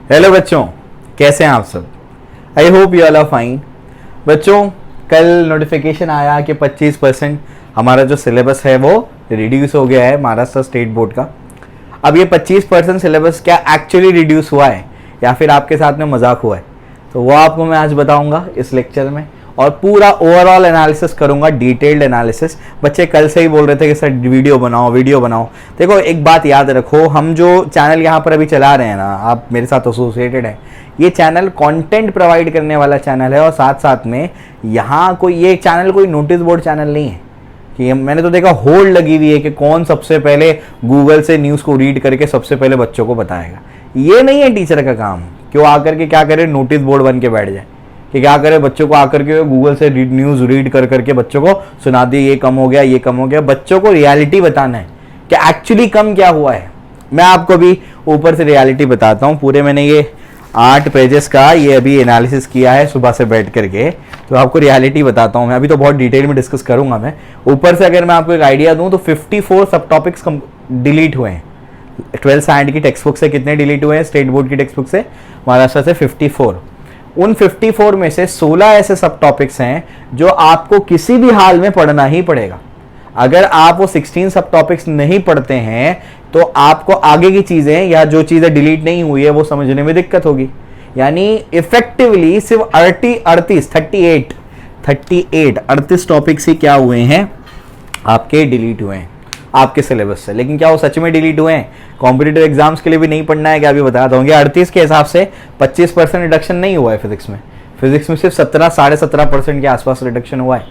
Hello बच्चों, कैसे हैं आप सब। I hope you all are fine. बच्चों, कल नोटिफिकेशन आया कि 25% हमारा जो सिलेबस है वो रिड्यूस हो गया है महाराष्ट्र स्टेट बोर्ड का। अब ये 25% सिलेबस क्या एक्चुअली रिड्यूस हुआ है या फिर आपके साथ में मजाक हुआ है, तो वो आपको मैं आज बताऊंगा इस लेक्चर में, और पूरा ओवरऑल एनालिसिस करूंगा, डिटेल्ड एनालिसिस। बच्चे कल से ही बोल रहे थे कि सर वीडियो बनाओ वीडियो बनाओ। देखो, एक बात याद रखो, हम जो चैनल यहाँ पर अभी चला रहे हैं ना, आप मेरे साथ एसोसिएटेड हैं, ये चैनल कंटेंट प्रोवाइड करने वाला चैनल है, और साथ साथ में यहाँ कोई ये चैनल कोई नोटिस बोर्ड चैनल नहीं है कि मैंने तो देखा होल्ड लगी हुई है कि कौन सबसे पहले गूगल से न्यूज़ को रीड करके सबसे पहले बच्चों को बताएगा। ये नहीं है टीचर का काम कि वो आकर के क्या करे, नोटिस बोर्ड बन के बैठ जाए कि क्या करे, बच्चों को आकर के गूगल से न्यूज़ रीड कर करके बच्चों को सुना दिए ये कम हो गया ये कम हो गया। बच्चों को रियलिटी बताना है कि एक्चुअली कम क्या हुआ है। मैं आपको भी ऊपर से रियलिटी बताता हूँ। पूरे मैंने ये 8 पेजेस का ये अभी एनालिसिस किया है सुबह से बैठ करके, तो आपको रियलिटी बताता हूँ मैं। अभी तो बहुत डिटेल में डिस्कस करूंगा मैं। ऊपर से अगर मैं आपको एक आइडिया दूँ तो 54 सब टॉपिक्स डिलीट हुए हैं। 12th स्टैंडर्ड की टेक्स्ट बुक से कितने डिलीट हुए हैं, स्टेट बोर्ड की टेक्स्ट बुक से महाराष्ट्र से 54। उन 54 में से 16 ऐसे सब टॉपिक्स हैं जो आपको किसी भी हाल में पढ़ना ही पड़ेगा। अगर आप वो 16 सब टॉपिक्स नहीं पढ़ते हैं तो आपको आगे की चीजें या जो चीजें डिलीट नहीं हुई है वो समझने में दिक्कत होगी। यानी इफेक्टिवली सिर्फ 38 टॉपिक्स ही क्या हुए हैं, आपके डिलीट हुए हैं आपके सिलेबस से। लेकिन क्या वो सच में डिलीट हुए हैं? कॉम्पिटिटिव एग्जाम्स के लिए भी नहीं पढ़ना है क्या? अभी बताता हूँ। 38 के हिसाब से 25% रिडक्शन नहीं हुआ है फिजिक्स में। फिजिक्स में सिर्फ 17-17.5% के आसपास रिडक्शन हुआ है।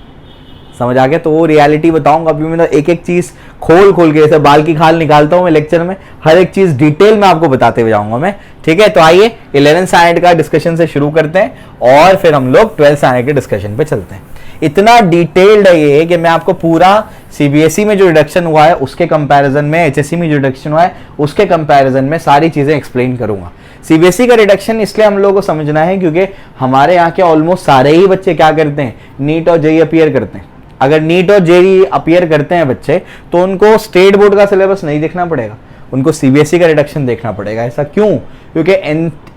समझ आ गया? तो वो रियलिटी बताऊंगा। अभी मैं एक एक चीज खोल के जैसे बाल की खाल निकालता हूँ मैं लेक्चर में, हर एक चीज डिटेल में आपको बताते हुए जाऊंगा मैं। ठीक है, तो आइए 11th स्टैंडर्ड का डिस्कशन से शुरू करते हैं और फिर हम लोग 12th स्टैंडर्ड के डिस्कशन पे चलते हैं। इतना डिटेल्ड है ये कि मैं आपको पूरा सीबीएसई में जो रिडक्शन हुआ है उसके कंपैरिजन में, एचएससी में जो रिडक्शन हुआ है उसके कंपैरिजन में सारी चीजें एक्सप्लेन करूंगा। सीबीएसई का रिडक्शन इसलिए हम लोगों को समझना है क्योंकि हमारे यहाँ के ऑलमोस्ट सारे ही बच्चे क्या करते हैं, नीट और जेईई अपीयर करते हैं। अगर नीट और जेईई अपीयर करते हैं बच्चे तो उनको स्टेट बोर्ड का सिलेबस नहीं देखना पड़ेगा, उनको सीबीएसई का रिडक्शन देखना पड़ेगा। ऐसा क्यों? क्योंकि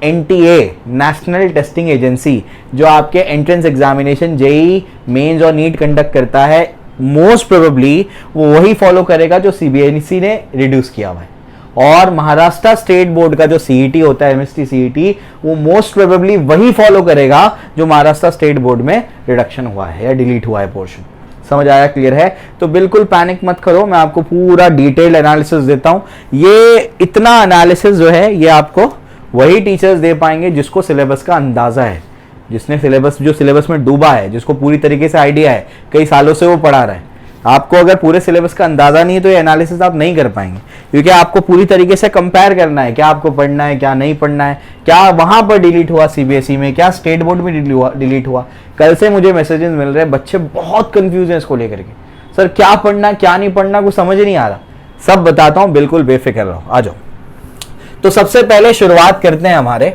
एनटीए, नेशनल टेस्टिंग एजेंसी, जो आपके एंट्रेंस एग्जामिनेशन जेईई मेंस और नीट कंडक्ट करता है, मोस्ट प्रोबेबली वो वही फॉलो करेगा जो सीबीएसई ने रिड्यूस किया हुआ है। और महाराष्ट्र स्टेट बोर्ड का जो सीईटी होता है, एमएसटी सीईटी, वो मोस्ट प्रोबेबली वही फॉलो करेगा जो महाराष्ट्र स्टेट बोर्ड में रिडक्शन हुआ है या डिलीट हुआ है पोर्शन। समझ आया? क्लियर है? तो बिल्कुल पैनिक मत करो, मैं आपको पूरा डिटेल्ड एनालिसिस देता हूं। ये इतना एनालिसिस जो है ये आपको वही टीचर्स दे पाएंगे जिसको सिलेबस का अंदाजा है, जिसने सिलेबस में डूबा है, जिसको पूरी तरीके से आइडिया है, कई सालों से वो पढ़ा रहा है। आपको अगर पूरे सिलेबस का अंदाजा नहीं है तो ये एनालिसिस आप नहीं कर पाएंगे, क्योंकि आपको पूरी तरीके से कंपेयर करना है क्या आपको पढ़ना है क्या नहीं पढ़ना है, क्या वहां पर डिलीट हुआ सीबीएसई में, क्या स्टेट बोर्ड में डिलीट हुआ। कल से मुझे मैसेजेस मिल रहे हैं, बच्चे बहुत कंफ्यूज हैं इसको लेकर के, सर क्या पढ़ना क्या नहीं पढ़ना कुछ समझ नहीं आ रहा। सब बताता हूं, बिल्कुल बेफिक्र रहो, आ जाओ। तो सबसे पहले शुरुआत करते हैं हमारे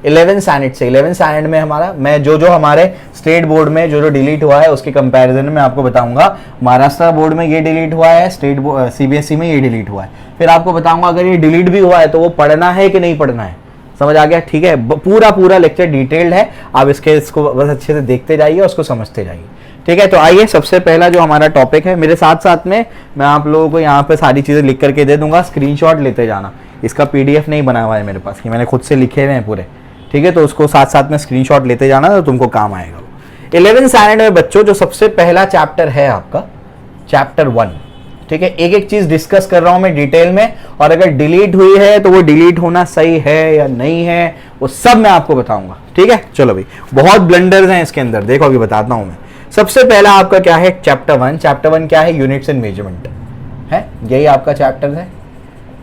11th स्टैंडर्ड से। 11th स्टैंडर्ड में हमारा, मैं जो हमारे स्टेट बोर्ड में जो डिलीट हुआ है उसके कंपैरिजन में आपको बताऊंगा। महाराष्ट्र बोर्ड में ये डिलीट हुआ है, स्टेट सीबीएसई में ये डिलीट हुआ है। फिर आपको बताऊंगा अगर ये डिलीट भी हुआ है तो वो पढ़ना है कि नहीं पढ़ना है। समझ आ गया? ठीक है, पूरा लेक्चर डिटेल्ड है, आप इसको बस अच्छे से देखते जाइए, उसको समझते जाइए। ठीक है, तो आइए सबसे पहला जो हमारा टॉपिक है, मेरे साथ साथ में मैं आप लोगों को यहाँ पे सारी चीजें लिख करके दे दूंगा, स्क्रीनशॉट लेते जाना। इसका पीडीएफ नहीं बना हुआ है मेरे पास, कि मैंने खुद से लिखे हुए हैं पूरे। ठीक है, तो उसको साथ साथ में स्क्रीनशॉट लेते जाना तो तुमको काम आएगा। 11th स्टैंडर्ड में बच्चों जो सबसे पहला चैप्टर है आपका चैप्टर 1। ठीक है, एक एक चीज डिस्कस कर रहा हूं मैं डिटेल में, और अगर डिलीट हुई है तो वो डिलीट होना सही है या नहीं है वो सब मैं आपको बताऊंगा। ठीक है, चलो भाई, बहुत ब्लंडर्स हैं इसके अंदर, देखो अभी बताता हूं मैं। सबसे पहला आपका क्या है, चैप्टर 1। चैप्टर 1 क्या है? यूनिट्स एंड मेजरमेंट है, यही आपका चैप्टर है,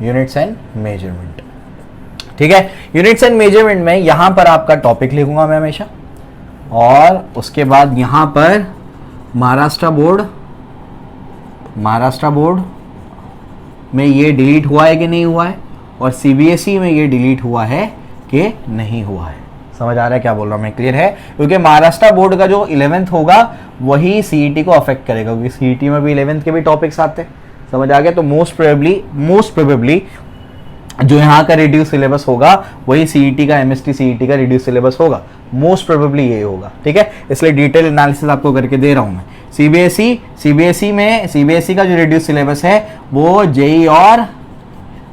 यूनिट्स एंड मेजरमेंट। ठीक है, यूनिट्स एंड मेजरमेंट में यहां पर आपका टॉपिक लिखूंगा मैं हमेशा, और उसके बाद यहां पर महाराष्ट्र बोर्ड में ये डिलीट हुआ है कि नहीं हुआ है, और सीबीएसई में ये डिलीट हुआ है कि नहीं हुआ है। समझ आ रहा है क्या बोल रहा हूं मैं? क्लियर है? क्योंकि महाराष्ट्र बोर्ड का जो 11th होगा वही सीईटी को अफेक्ट करेगा, क्योंकि सीईटी में भी 11th के भी टॉपिक्स आते हैं। समझ आ गया? तो मोस्ट प्रोबेबली जो यहाँ का रिड्यूस सिलेबस होगा वही सीईटी का, एमएसटी सीईटी का रिड्यूस सिलेबस होगा, मोस्ट प्रोबेबली ये होगा, ठीक है। इसलिए डिटेल एनालिसिस आपको करके दे रहा हूँ मैं। सीबीएसई का जो रिड्यूस सिलेबस है वो जेई और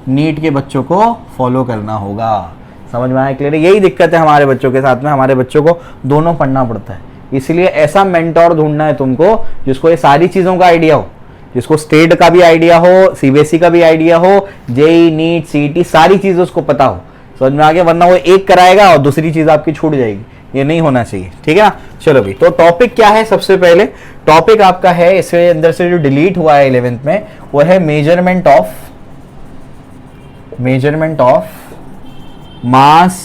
नीट के बच्चों को फॉलो करना होगा। समझ में आया? क्लियर है? यही दिक्कत है हमारे बच्चों के साथ में, हमारे बच्चों को दोनों पढ़ना पड़ता है। इसलिए ऐसा मेंटोर ढूंढना है तुमको जिसको ये सारी चीज़ों का आइडिया हो, जिसको स्टेट का भी आइडिया हो, सीबीएसई का भी आइडिया हो, जेई, नीट, सीईटी, सारी चीज़ उसको पता हो। समझ में आ गया? वरना वो एक कराएगा और दूसरी चीज़ आपकी छूट जाएगी, ये नहीं होना चाहिए, ठीक है ना। चलो भी, तो टॉपिक क्या है? सबसे पहले टॉपिक आपका है, इसके अंदर से जो डिलीट हुआ है 11th में, वो है measurement of mass,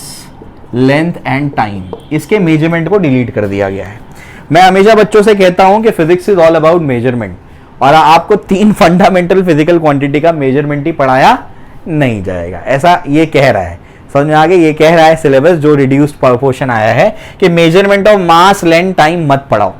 length and time. इसके मेजरमेंट को डिलीट कर दिया गया है। मैं हमेशा बच्चों से कहता हूं कि physics is all about measurement, और आपको 3 फंडामेंटल फिजिकल क्वांटिटी का मेजरमेंट ही पढ़ाया नहीं जाएगा, ऐसा ये कह रहा है। समझ में आ गया? ये कह रहा है सिलेबस जो रिड्यूस्ड पोर्शन आया है कि measurement of mass, length, time मत पढ़ाओ।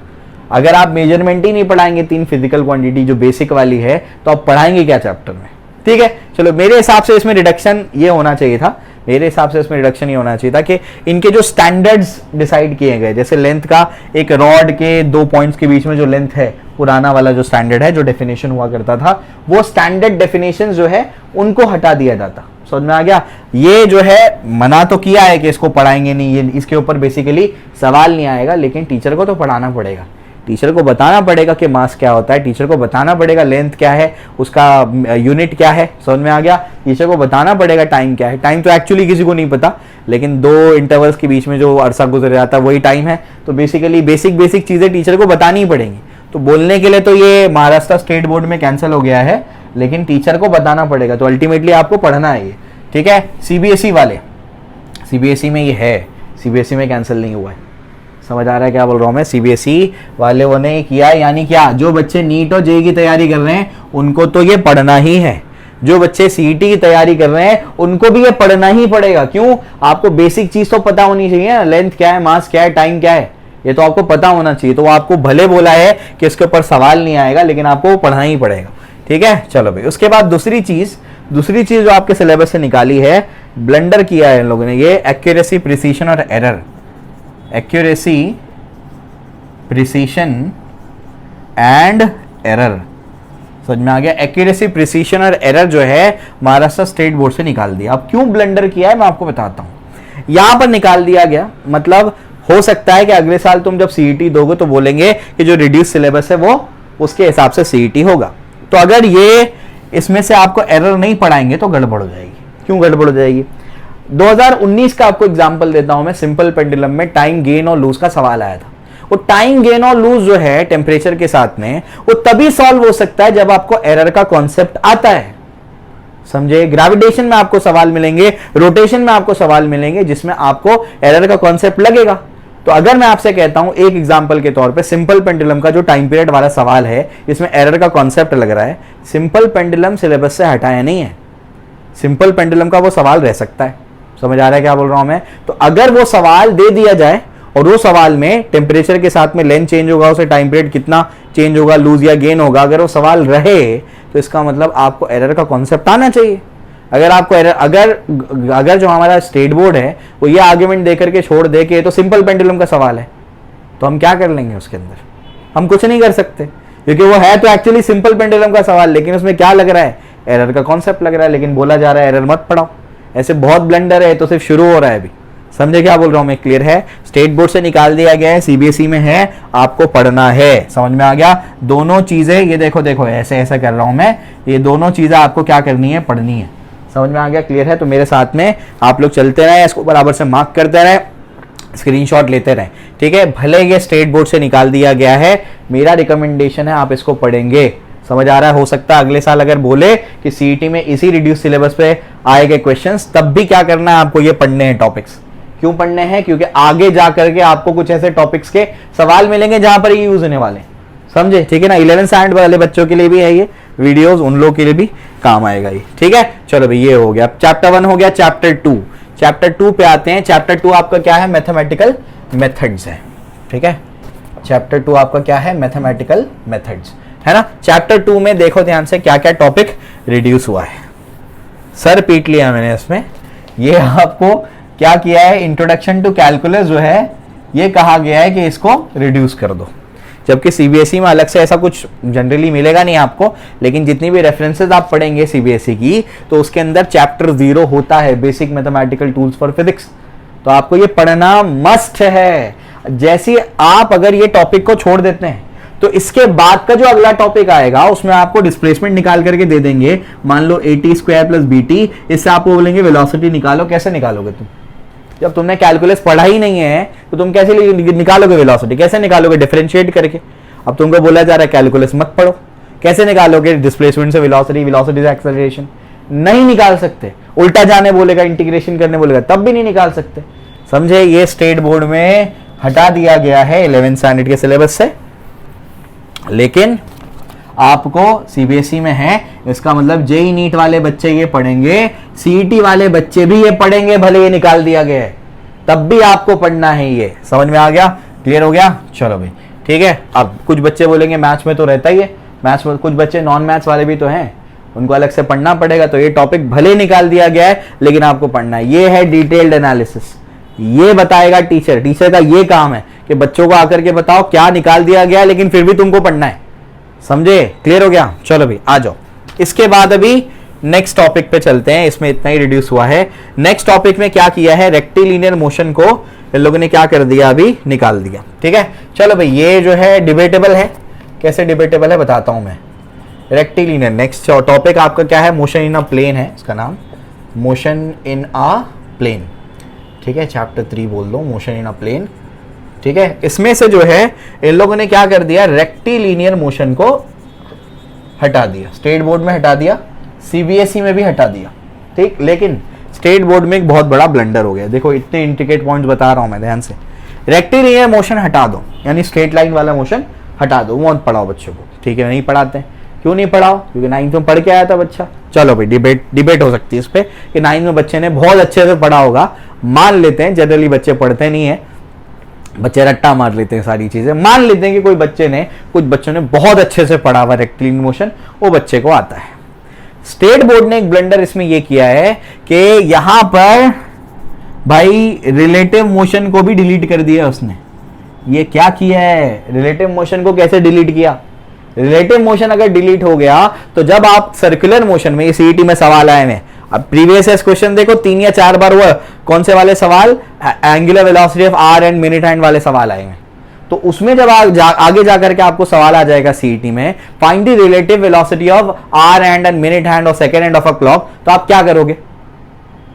अगर आप मेजरमेंट ही नहीं पढ़ाएंगे 3 फिजिकल क्वांटिटी जो बेसिक वाली है, तो आप पढ़ाएंगे क्या चैप्टर में? ठीक है, चलो मेरे हिसाब से इसमें रिडक्शन ये होना चाहिए था, मेरे हिसाब से इसमें रिडक्शन ये होना चाहिए था कि इनके जो स्टैंडर्ड्स डिसाइड किए गए, जैसे लेंथ का एक रॉड के 2 पॉइंट्स के बीच में जो लेंथ है, पुराना वाला जो स्टैंडर्ड है, जो डेफिनेशन हुआ करता था, वो स्टैंडर्ड डेफिनेशन जो है उनको हटा दिया जाता। समझ में आ गया? ये जो है मना तो किया है कि इसको पढ़ाएंगे नहीं, ये इसके ऊपर बेसिकली सवाल नहीं आएगा, लेकिन टीचर को तो पढ़ाना पड़ेगा, टीचर को बताना पड़ेगा कि मास क्या होता है, टीचर को बताना पड़ेगा लेंथ क्या है, उसका यूनिट क्या है। समझ में आ गया? टीचर को बताना पड़ेगा टाइम क्या है। टाइम तो एक्चुअली किसी को नहीं पता, लेकिन 2 इंटरवल्स के बीच में जो अरसा गुजर जाता है वही टाइम है। तो बेसिकली बेसिक चीज़ें टीचर को बतानी ही पड़ेंगी। तो बोलने के लिए तो ये महाराष्ट्र स्टेट बोर्ड में कैंसिल हो गया है, लेकिन टीचर को बताना पड़ेगा, तो अल्टीमेटली आपको पढ़ना है ये, ठीक है। सीबीएसई वाले, सीबीएसई में ये है, सीबीएसई में कैंसिल नहीं हुआ है। समझ आ रहा है क्या बोल रहा हूँ मैं? सीबीएसई वाले ने किया, यानी क्या, जो बच्चे नीट और जेई की तैयारी कर रहे हैं उनको तो ये पढ़ना ही है, जो बच्चे सीईटी की तैयारी कर रहे हैं उनको भी ये पढ़ना ही पड़ेगा। क्यों? आपको बेसिक चीज तो पता होनी चाहिए, लेंथ क्या है, मास क्या है, टाइम क्या है, ये तो आपको पता होना चाहिए। तो वो आपको भले बोला है कि इसके ऊपर सवाल नहीं आएगा, लेकिन आपको पढ़ना ही पड़ेगा, ठीक है। चलो भाई, उसके बाद दूसरी चीज जो आपके सिलेबस से निकाली है, ब्लंडर किया है इन लोगों ने, ये एक्यूरेसी, प्रिसीशन और error. Accuracy, precision and error. समझ में आ गया? एक्यूरेसी, प्रिसीशन और एरर जो है महाराष्ट्र स्टेट बोर्ड से निकाल दिया। अब क्यों ब्लंडर किया है मैं आपको बताता हूं। यहां पर निकाल दिया गया, मतलब हो सकता है कि अगले साल तुम जब सीईटी दोगे तो बोलेंगे कि जो रिड्यूस सिलेबस है वो उसके हिसाब से सीईटी होगा। तो अगर ये इसमें से आपको एरर नहीं पढ़ाएंगे तो गड़बड़ हो जाएगी। क्यों गड़बड़ हो जाएगी? 2019 का आपको एग्जांपल देता हूं मैं। सिंपल पेंडुलम में टाइम गेन और लूज का सवाल आया था। वो टाइम गेन और लूज जो है टेम्परेचर के साथ में, वो तभी सॉल्व हो सकता है जब आपको एरर का कॉन्सेप्ट आता है। समझे? ग्रेविटेशन में आपको सवाल मिलेंगे, रोटेशन में आपको सवाल मिलेंगे जिसमें आपको एरर का कॉन्सेप्ट लगेगा। तो अगर मैं आपसे कहता हूं एक एग्जांपल के तौर पे, सिंपल पेंडुलम का जो टाइम पीरियड वाला सवाल है, इसमें एरर का कॉन्सेप्ट लग रहा है, सिंपल पेंडुलम सिलेबस से हटाया नहीं है, सिंपल पेंडुलम का वो सवाल रह सकता है। समझ आ रहा है क्या बोल रहा हूं मैं? तो अगर वो सवाल दे दिया जाए और वो सवाल में टेम्परेचर के साथ में लेंथ चेंज होगा, उसे टाइम पीरियड कितना चेंज होगा, लूज या गेन होगा, अगर वो सवाल रहे तो इसका मतलब आपको एरर का कॉन्सेप्ट आना चाहिए। अगर आपको एरर, अगर जो हमारा स्टेट बोर्ड है वो ये आर्ग्यूमेंट दे करके छोड़ दे कि तो सिंपल पेंडुलम का सवाल है, तो हम क्या कर लेंगे उसके अंदर? हम कुछ नहीं कर सकते, क्योंकि वो है तो एक्चुअली सिंपल पेंडुलम का सवाल, लेकिन उसमें क्या लग रहा है? एरर का कॉन्सेप्ट लग रहा है, लेकिन बोला जा रहा है एरर मत पढ़ाओ। ऐसे बहुत ब्लंडर है, तो सिर्फ शुरू हो रहा है अभी। समझे क्या बोल रहा हूं मैं? क्लियर है? स्टेट बोर्ड से निकाल दिया गया है, सीबीएसई में है, आपको पढ़ना है। समझ में आ गया? दोनों चीजें, ये देखो ऐसे ऐसा कर रहा हूं मैं, ये दोनों चीजें आपको क्या करनी है? पढ़नी है। समझ में आ गया? क्लियर है? तो मेरे साथ में आप लोग चलते रहे, इसको बराबर से मार्क करते रहे, स्क्रीनशॉट लेते रहे, ठीक है। भले ये स्टेट बोर्ड से निकाल दिया गया है, मेरा रिकमेंडेशन है आप इसको पढ़ेंगे। समझ आ रहा है? हो सकता है अगले साल अगर बोले कि सीईटी में इसी रिड्यूस सिलेबस पे आएंगे क्वेश्चंस, तब भी क्या करना है आपको? ये पढ़ने हैं टॉपिक्स। क्यों पढ़ने हैं? क्योंकि आगे जा करके आपको कुछ ऐसे टॉपिक्स के सवाल मिलेंगे जहां पर ये यूज होने वाले। समझे? ठीक है ना? 11 स्टैंडर्ड वाले बच्चों के लिए भी है ये वीडियोस, उन लोगों के लिए भी काम आएगा ये, ठीक है। चलो भाई, ये हो गया। चैप्टर 1 हो गया। चैप्टर 2 पे आते हैं। चैप्टर 2 आपका क्या है? मैथमेटिकल मेथड्स है, ठीक है। चैप्टर 2 आपका क्या है? मैथमेटिकल मेथड्स है ना। चैप्टर 2 में देखो ध्यान से क्या क्या टॉपिक रिड्यूस हुआ है। सर पीट लिया मैंने इसमें। ये आपको क्या किया है, इंट्रोडक्शन टू कैलकुलस जो है ये कहा गया है कि इसको रिड्यूस कर दो, जबकि सीबीएसई में अलग से ऐसा कुछ जनरली मिलेगा नहीं आपको, लेकिन जितनी भी रेफरेंसेस आप पढ़ेंगे सीबीएसई की तो उसके अंदर चैप्टर 0 होता है, basic mathematical tools for physics, तो आपको ये पढ़ना मस्ट है। जैसे आप अगर ये टॉपिक को छोड़ देते हैं तो इसके बाद का जो अगला टॉपिक आएगा उसमें आपको डिस्प्लेसमेंट निकाल करके दे देंगे, मान लो AT स्क्वायर प्लस BT, इससे आपको बोलेंगे वेलोसिटी निकालो। कैसे निकालोगे तुम, जब तुमने कैलकुलस पढ़ा ही नहीं है तो तुम कैसे निकालोगे वेलोसिटी, कैसे निकालोगे, डिफरेंशिएट करके। अब तुमको बोला जा रहा है कैलकुलस मत पढ़ो, कैसे निकालोगे डिस्प्लेसमेंट से वेलोसिटी, वेलोसिटी से एक्सेलरेशन, नहीं निकाल सकते। उल्टा जाने बोलेगा, इंटीग्रेशन करने बोलेगा, तब भी नहीं निकाल सकते। समझे, ये स्टेट बोर्ड में हटा दिया गया है 11th स्टैंडर्ड के सिलेबस से, लेकिन आपको सीबीएसई में है, इसका मतलब जेई नीट वाले बच्चे ये पढ़ेंगे, सीईटी वाले बच्चे भी ये पढ़ेंगे, भले ये निकाल दिया गया है तब भी आपको पढ़ना है। ये समझ में आ गया, क्लियर हो गया, चलो भाई ठीक है। अब कुछ बच्चे बोलेंगे मैथ्स में तो रहता ही है, मैथ्स में कुछ बच्चे नॉन मैथ्स वाले भी तो हैं, उनको अलग से पढ़ना पड़ेगा। तो ये टॉपिक भले निकाल दिया गया है लेकिन आपको पढ़ना है। ये है डिटेल्ड एनालिसिस, ये बताएगा टीचर, टीचर का ये काम है कि बच्चों को आकर के बताओ क्या निकाल दिया गया है लेकिन फिर भी तुमको पढ़ना है। समझे, क्लियर हो गया, चलो भाई आ जाओ। इसके बाद अभी नेक्स्ट टॉपिक पे चलते हैं, इसमें इतना ही रिड्यूस हुआ है। नेक्स्ट टॉपिक में क्या किया है, रेक्टिलिनियर मोशन को इन लोगों ने क्या कर दिया, अभी निकाल दिया। ठीक है, चलो भाई ये जो है डिबेटेबल है, कैसे डिबेटेबल है बताता हूं मैं। रेक्टिलिनियर नेक्स्ट टॉपिक आपका क्या है, मोशन इन अ प्लेन है इसका नाम, मोशन इन अ प्लेन। ठीक है, चैप्टर 3 बोल दो, मोशन इन अ प्लेन। ठीक है, इसमें से जो है इन लोगों ने क्या कर दिया, रेक्टिलिनियर मोशन को हटा दिया, स्टेट बोर्ड में हटा दिया, सीबीएसई में भी हटा दिया। ठीक, लेकिन स्टेट बोर्ड में एक बहुत बड़ा ब्लंडर हो गया। देखो इतने इंट्रिकेट पॉइंट्स बता रहा हूं मैं, ध्यान से। रेक्टिलिनियर मोशन हटा दो, यानी स्ट्रेट लाइन वाला मोशन हटा दो, वो मत पढ़ाओ बच्चों को। ठीक है, नहीं पढ़ाते हैं, क्यों नहीं पढ़ाओ, क्योंकि 9th में पढ़ के आया था बच्चा। चलो भाई डिबेट हो सकती है इस पे कि 9th में बच्चे ने बहुत अच्छे से पढ़ा होगा, मान लेते हैं। जनरली बच्चे पढ़ते नहीं है, बच्चे रट्टा मार लेते हैं सारी चीजें। मान लेते हैं कि कोई बच्चे ने, कुछ बच्चों ने बहुत अच्छे से पढ़ा हुआ रेक्टिलिनियर मोशन, वो बच्चे को आता है। स्टेट बोर्ड ने एक ब्लंडर इसमें यह किया है कि यहां पर भाई रिलेटिव मोशन को भी डिलीट कर दिया उसने। ये क्या किया है, रिलेटिव मोशन को कैसे डिलीट किया, रिलेटिव मोशन अगर डिलीट हो गया तो जब आप सर्कुलर मोशन में, सीईटी में सवाल आए हैं, अब प्रीवियस क्वेश्चन देखो 3 या 4 बार हुआ, कौन से वाले सवाल, angular velocity of hour and minute hand वाले सवाल आए हैं। तो उसमें जब आगे जाकर के आपको सवाल आ जाएगा सीईटी में, find the relative velocity of hour hand and minute hand और second hand of a clock, तो आप क्या करोगे,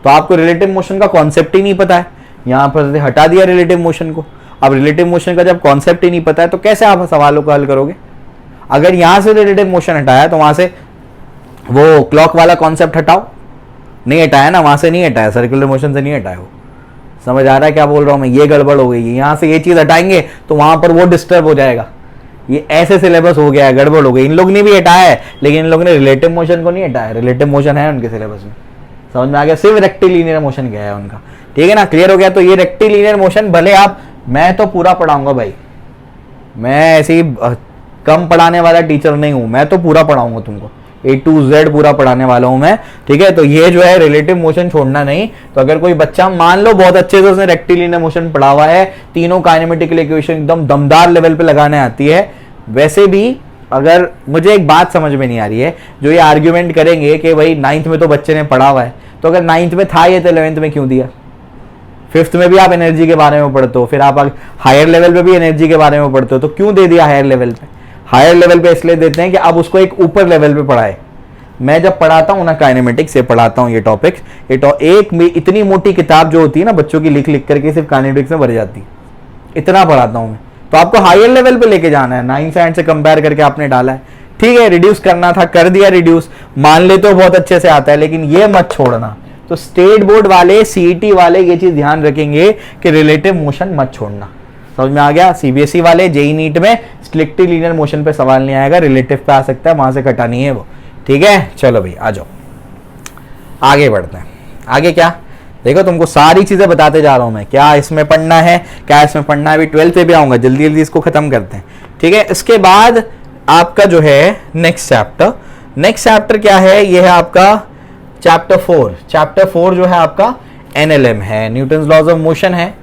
तो आपको रिलेटिव मोशन का कॉन्सेप्ट ही नहीं पता है। यहां पर हटा दिया रिलेटिव मोशन को। अब रिलेटिव मोशन का जब कॉन्सेप्ट ही नहीं पता है तो कैसे आप सवालों को हल करोगे। अगर यहां से रिलेटिव मोशन हटाया तो वहां से वो क्लॉक वाला कॉन्सेप्ट हटाओ, नहीं हटाया ना, वहां से नहीं हटाया, सर्कुलर मोशन से नहीं हटाया। वो समझ आ रहा है क्या बोल रहा हूं मैं, ये गड़बड़ हो गई है। यहां से ये चीज हटाएंगे तो वहां पर वो डिस्टर्ब हो जाएगा। ये ऐसे सिलेबस हो गया है, गड़बड़ हो गई। इन लोग ने भी हटाया है लेकिन इन लोगों ने रिलेटिव मोशन को नहीं हटाया। रिलेटिव मोशन है उनके सिलेबस में, समझ में आ गया, सिर्फ रेक्टिलिनियर मोशन गया है उनका। ठीक है ना, क्लियर हो गया। तो ये रेक्टिलिनियर मोशन भले आप, मैं तो पूरा पढ़ाऊंगा भाई, मैं ऐसे ही कम पढ़ाने वाला टीचर नहीं हूं, मैं तो पूरा पढ़ाऊंगा तुमको, A to Z पूरा पढ़ाने वाला हूं मैं। ठीक है, तो ये जो है रिलेटिव मोशन छोड़ना नहीं। तो अगर कोई बच्चा मान लो बहुत अच्छे से उसने रेक्टिलिनियर मोशन पढ़ा हुआ है, तीनों काइनेमेटिकल इक्वेशन एकदम दमदार लेवल पे लगाने आती है, वैसे भी अगर मुझे एक बात समझ में नहीं आ रही है, जो ये आर्ग्यूमेंट करेंगे कि भाई 9th में तो बच्चे ने पढ़ा हुआ है, तो अगर 9th में था ये तो 11th में क्यों दिया। 5th में भी आप एनर्जी के बारे में पढ़ते हो, फिर आप हायर लेवल पे भी एनर्जी के बारे में पढ़ते हो, तो क्यों दे दिया हायर लेवल पे। हायर लेवल पे इसलिए देते हैं कि अब उसको एक ऊपर लेवल पे पढ़ाए। मैं जब पढ़ाता हूं ना काइनेमेटिक्स से पढ़ाता हूं ये टॉपिक्स, एक में इतनी मोटी किताब जो होती है ना बच्चों की लिख लिख करके सिर्फ काइनेमेटिक्स में भर जाती है, इतना पढ़ाता हूं मैं। तो आपको हायर लेवल पे लेके जाना है, 9th स्टैंडर्ड से कंपेयर करके आपने डाला है। ठीक है, रिड्यूस करना था, कर दिया रिड्यूस, मान लेते हो बहुत अच्छे से आता है, लेकिन ये मत छोड़ना। तो स्टेट बोर्ड वाले, सीईटी वाले ये चीज ध्यान रखेंगे कि रिलेटिव मोशन मत छोड़ना। समझ में आ गया। सीबीएसई वाले जेई नीट में स्ट्रिक्टली लीनियर मोशन पे सवाल नहीं आएगा, रिलेटिव पे आ सकता है, वहां से कटा नहीं है वो। ठीक है, चलो भाई आ जाओ, आगे बढ़ते हैं। आगे क्या देखो, तुमको सारी चीजें बताते जा रहा हूं मैं, क्या इसमें पढ़ना है, क्या इसमें पढ़ना है। अभी 12th पे भी आऊंगा, जल्दी जल्दी इसको खत्म करते हैं। ठीक है, इसके बाद आपका जो है नेक्स्ट चैप्टर क्या है, ये है आपका चैप्टर 4 जो है आपका एनएलएम है, न्यूटन्स लॉज ऑफ मोशन है,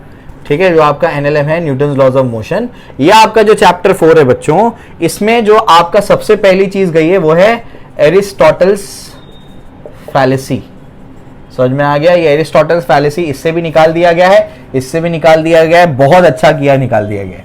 ठीक है, जो आपका एनएलएम है न्यूटन्स लॉज ऑफ मोशन। ये आपका जो चैप्टर 4 है बच्चों, इसमें जो आपका सबसे पहली चीज गई है वो है एरिस्टोटल्स फैलेसी। समझ में आ गया? ये एरिस्टोटल्स फैलेसी इससे भी निकाल दिया गया है, इससे भी निकाल दिया गया है, बहुत अच्छा किया, निकाल दिया गया है।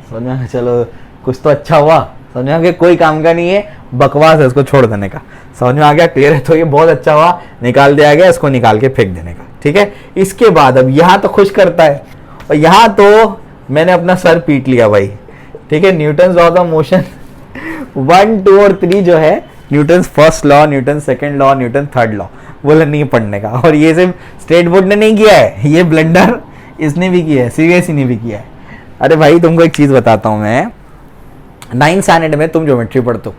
समझ में? चलो कुछ तो अच्छा हुआ। समझ में आ गया? कोई काम का नहीं है, बकवास है, इसको छोड़ देने का। समझ में आ गया? क्लियर है? तो ये बहुत अच्छा हुआ, निकाल दिया गया, इसको निकाल के फेंक देने का। ठीक है, इसके बाद अब यहां तो खुश करता है और यहां तो मैंने अपना सर पीट लिया भाई। ठीक है, न्यूटन्स लॉ ऑफ मोशन 1, 2 और 3 जो है, Newton's first law, Newton second law, Newton third law, बोले नहीं पढ़ने का। और ये सिर्फ स्टेट बोर्ड ने नहीं किया है, ये ब्लंडर इसने भी किया है, सीबीएसई ने भी किया है। अरे भाई तुमको एक चीज बताता हूं मैं, 9th स्टैंडर्ड में तुम ज्योमेट्री पढ़ते हो।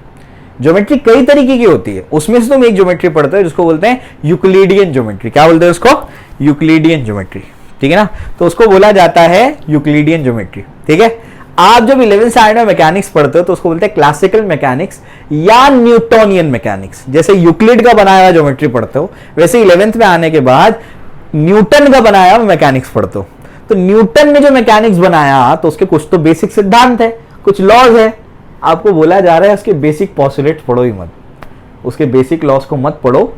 ज्योमेट्री कई तरीके की होती है, उसमें से तुम एक ज्योमेट्री पढ़ते हो जिसको बोलते हैं यूक्लिडियन ज्योमेट्री। क्या बोलते हैं उसको? Euclidean geometry. ठीक है ना, तो उसको बोला जाता है यूक्लिडियन ज्योमेट्री। ठीक है, आप जब 11th स्टैंडर्ड में मैकेनिक्स पढ़ते हो तो उसको बोलते हैं क्लासिकल मैकेनिक्स या न्यूटोनियन मैकेनिक्स। जैसे यूक्लिड का बनाया हुआ ज्योमेट्री पढ़ते हो, वैसे 11th में आने के बाद न्यूटन का बनाया हुआ मैकेनिक्स पढ़ते हो। तो न्यूटन ने जो मैकेनिक्स बनाया तो उसके कुछ तो बेसिक सिद्धांत है, कुछ लॉज है। आपको बोला जा रहा है उसके बेसिक पॉस्टुलेट पढ़ो ही मत, उसके बेसिक लॉज को मत पढ़ो।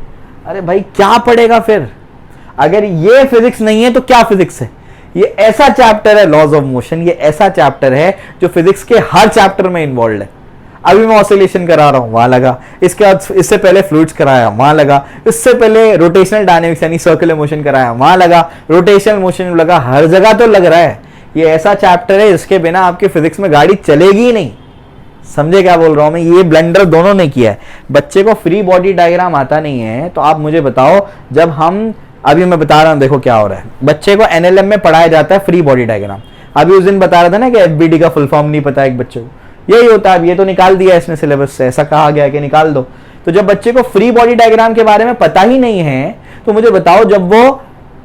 अरे भाई क्या पढ़ेगा फिर? अगर ये फिजिक्स नहीं है तो क्या फिजिक्स है? ये ऐसा चैप्टर है लॉज ऑफ मोशन, ये ऐसा चैप्टर है जो फिजिक्स के हर चैप्टर में इन्वॉल्व है। अभी मैं ऑसिलेशन करा रहा हूं, वहां लगा, इसके बाद इससे पहले फ्लूइड्स कराया, वहां लगा, इससे पहले रोटेशनल डायनेमिक्स यानी सर्कुलर मोशन कराया, वहां लगा, रोटेशनल मोशन लगा, हर जगह तो लग रहा है। ये ऐसा चैप्टर है जिसके बिना आपकी फिजिक्स में गाड़ी चलेगी ही नहीं। समझे क्या बोल रहा हूं मैं? ये ब्लंडर दोनों ने किया है। बच्चे को फ्री बॉडी डायग्राम आता नहीं है तो आप मुझे बताओ, जब हम अभी मैं बता रहा हूं, देखो क्या हो रहा है। बच्चे को एनएलएम में पढ़ाया जाता है फ्री बॉडी डायग्राम। अभी उस दिन बता रहा था ना कि एफबीडी का फुल फॉर्म नहीं पता एक बच्चे को, यही होता है। ये तो निकाल दिया इसने सिलेबस से, ऐसा कहा गया कि निकाल दो। तो जब बच्चे को फ्री बॉडी डायग्राम के बारे में पता ही नहीं है तो मुझे बताओ, जब वो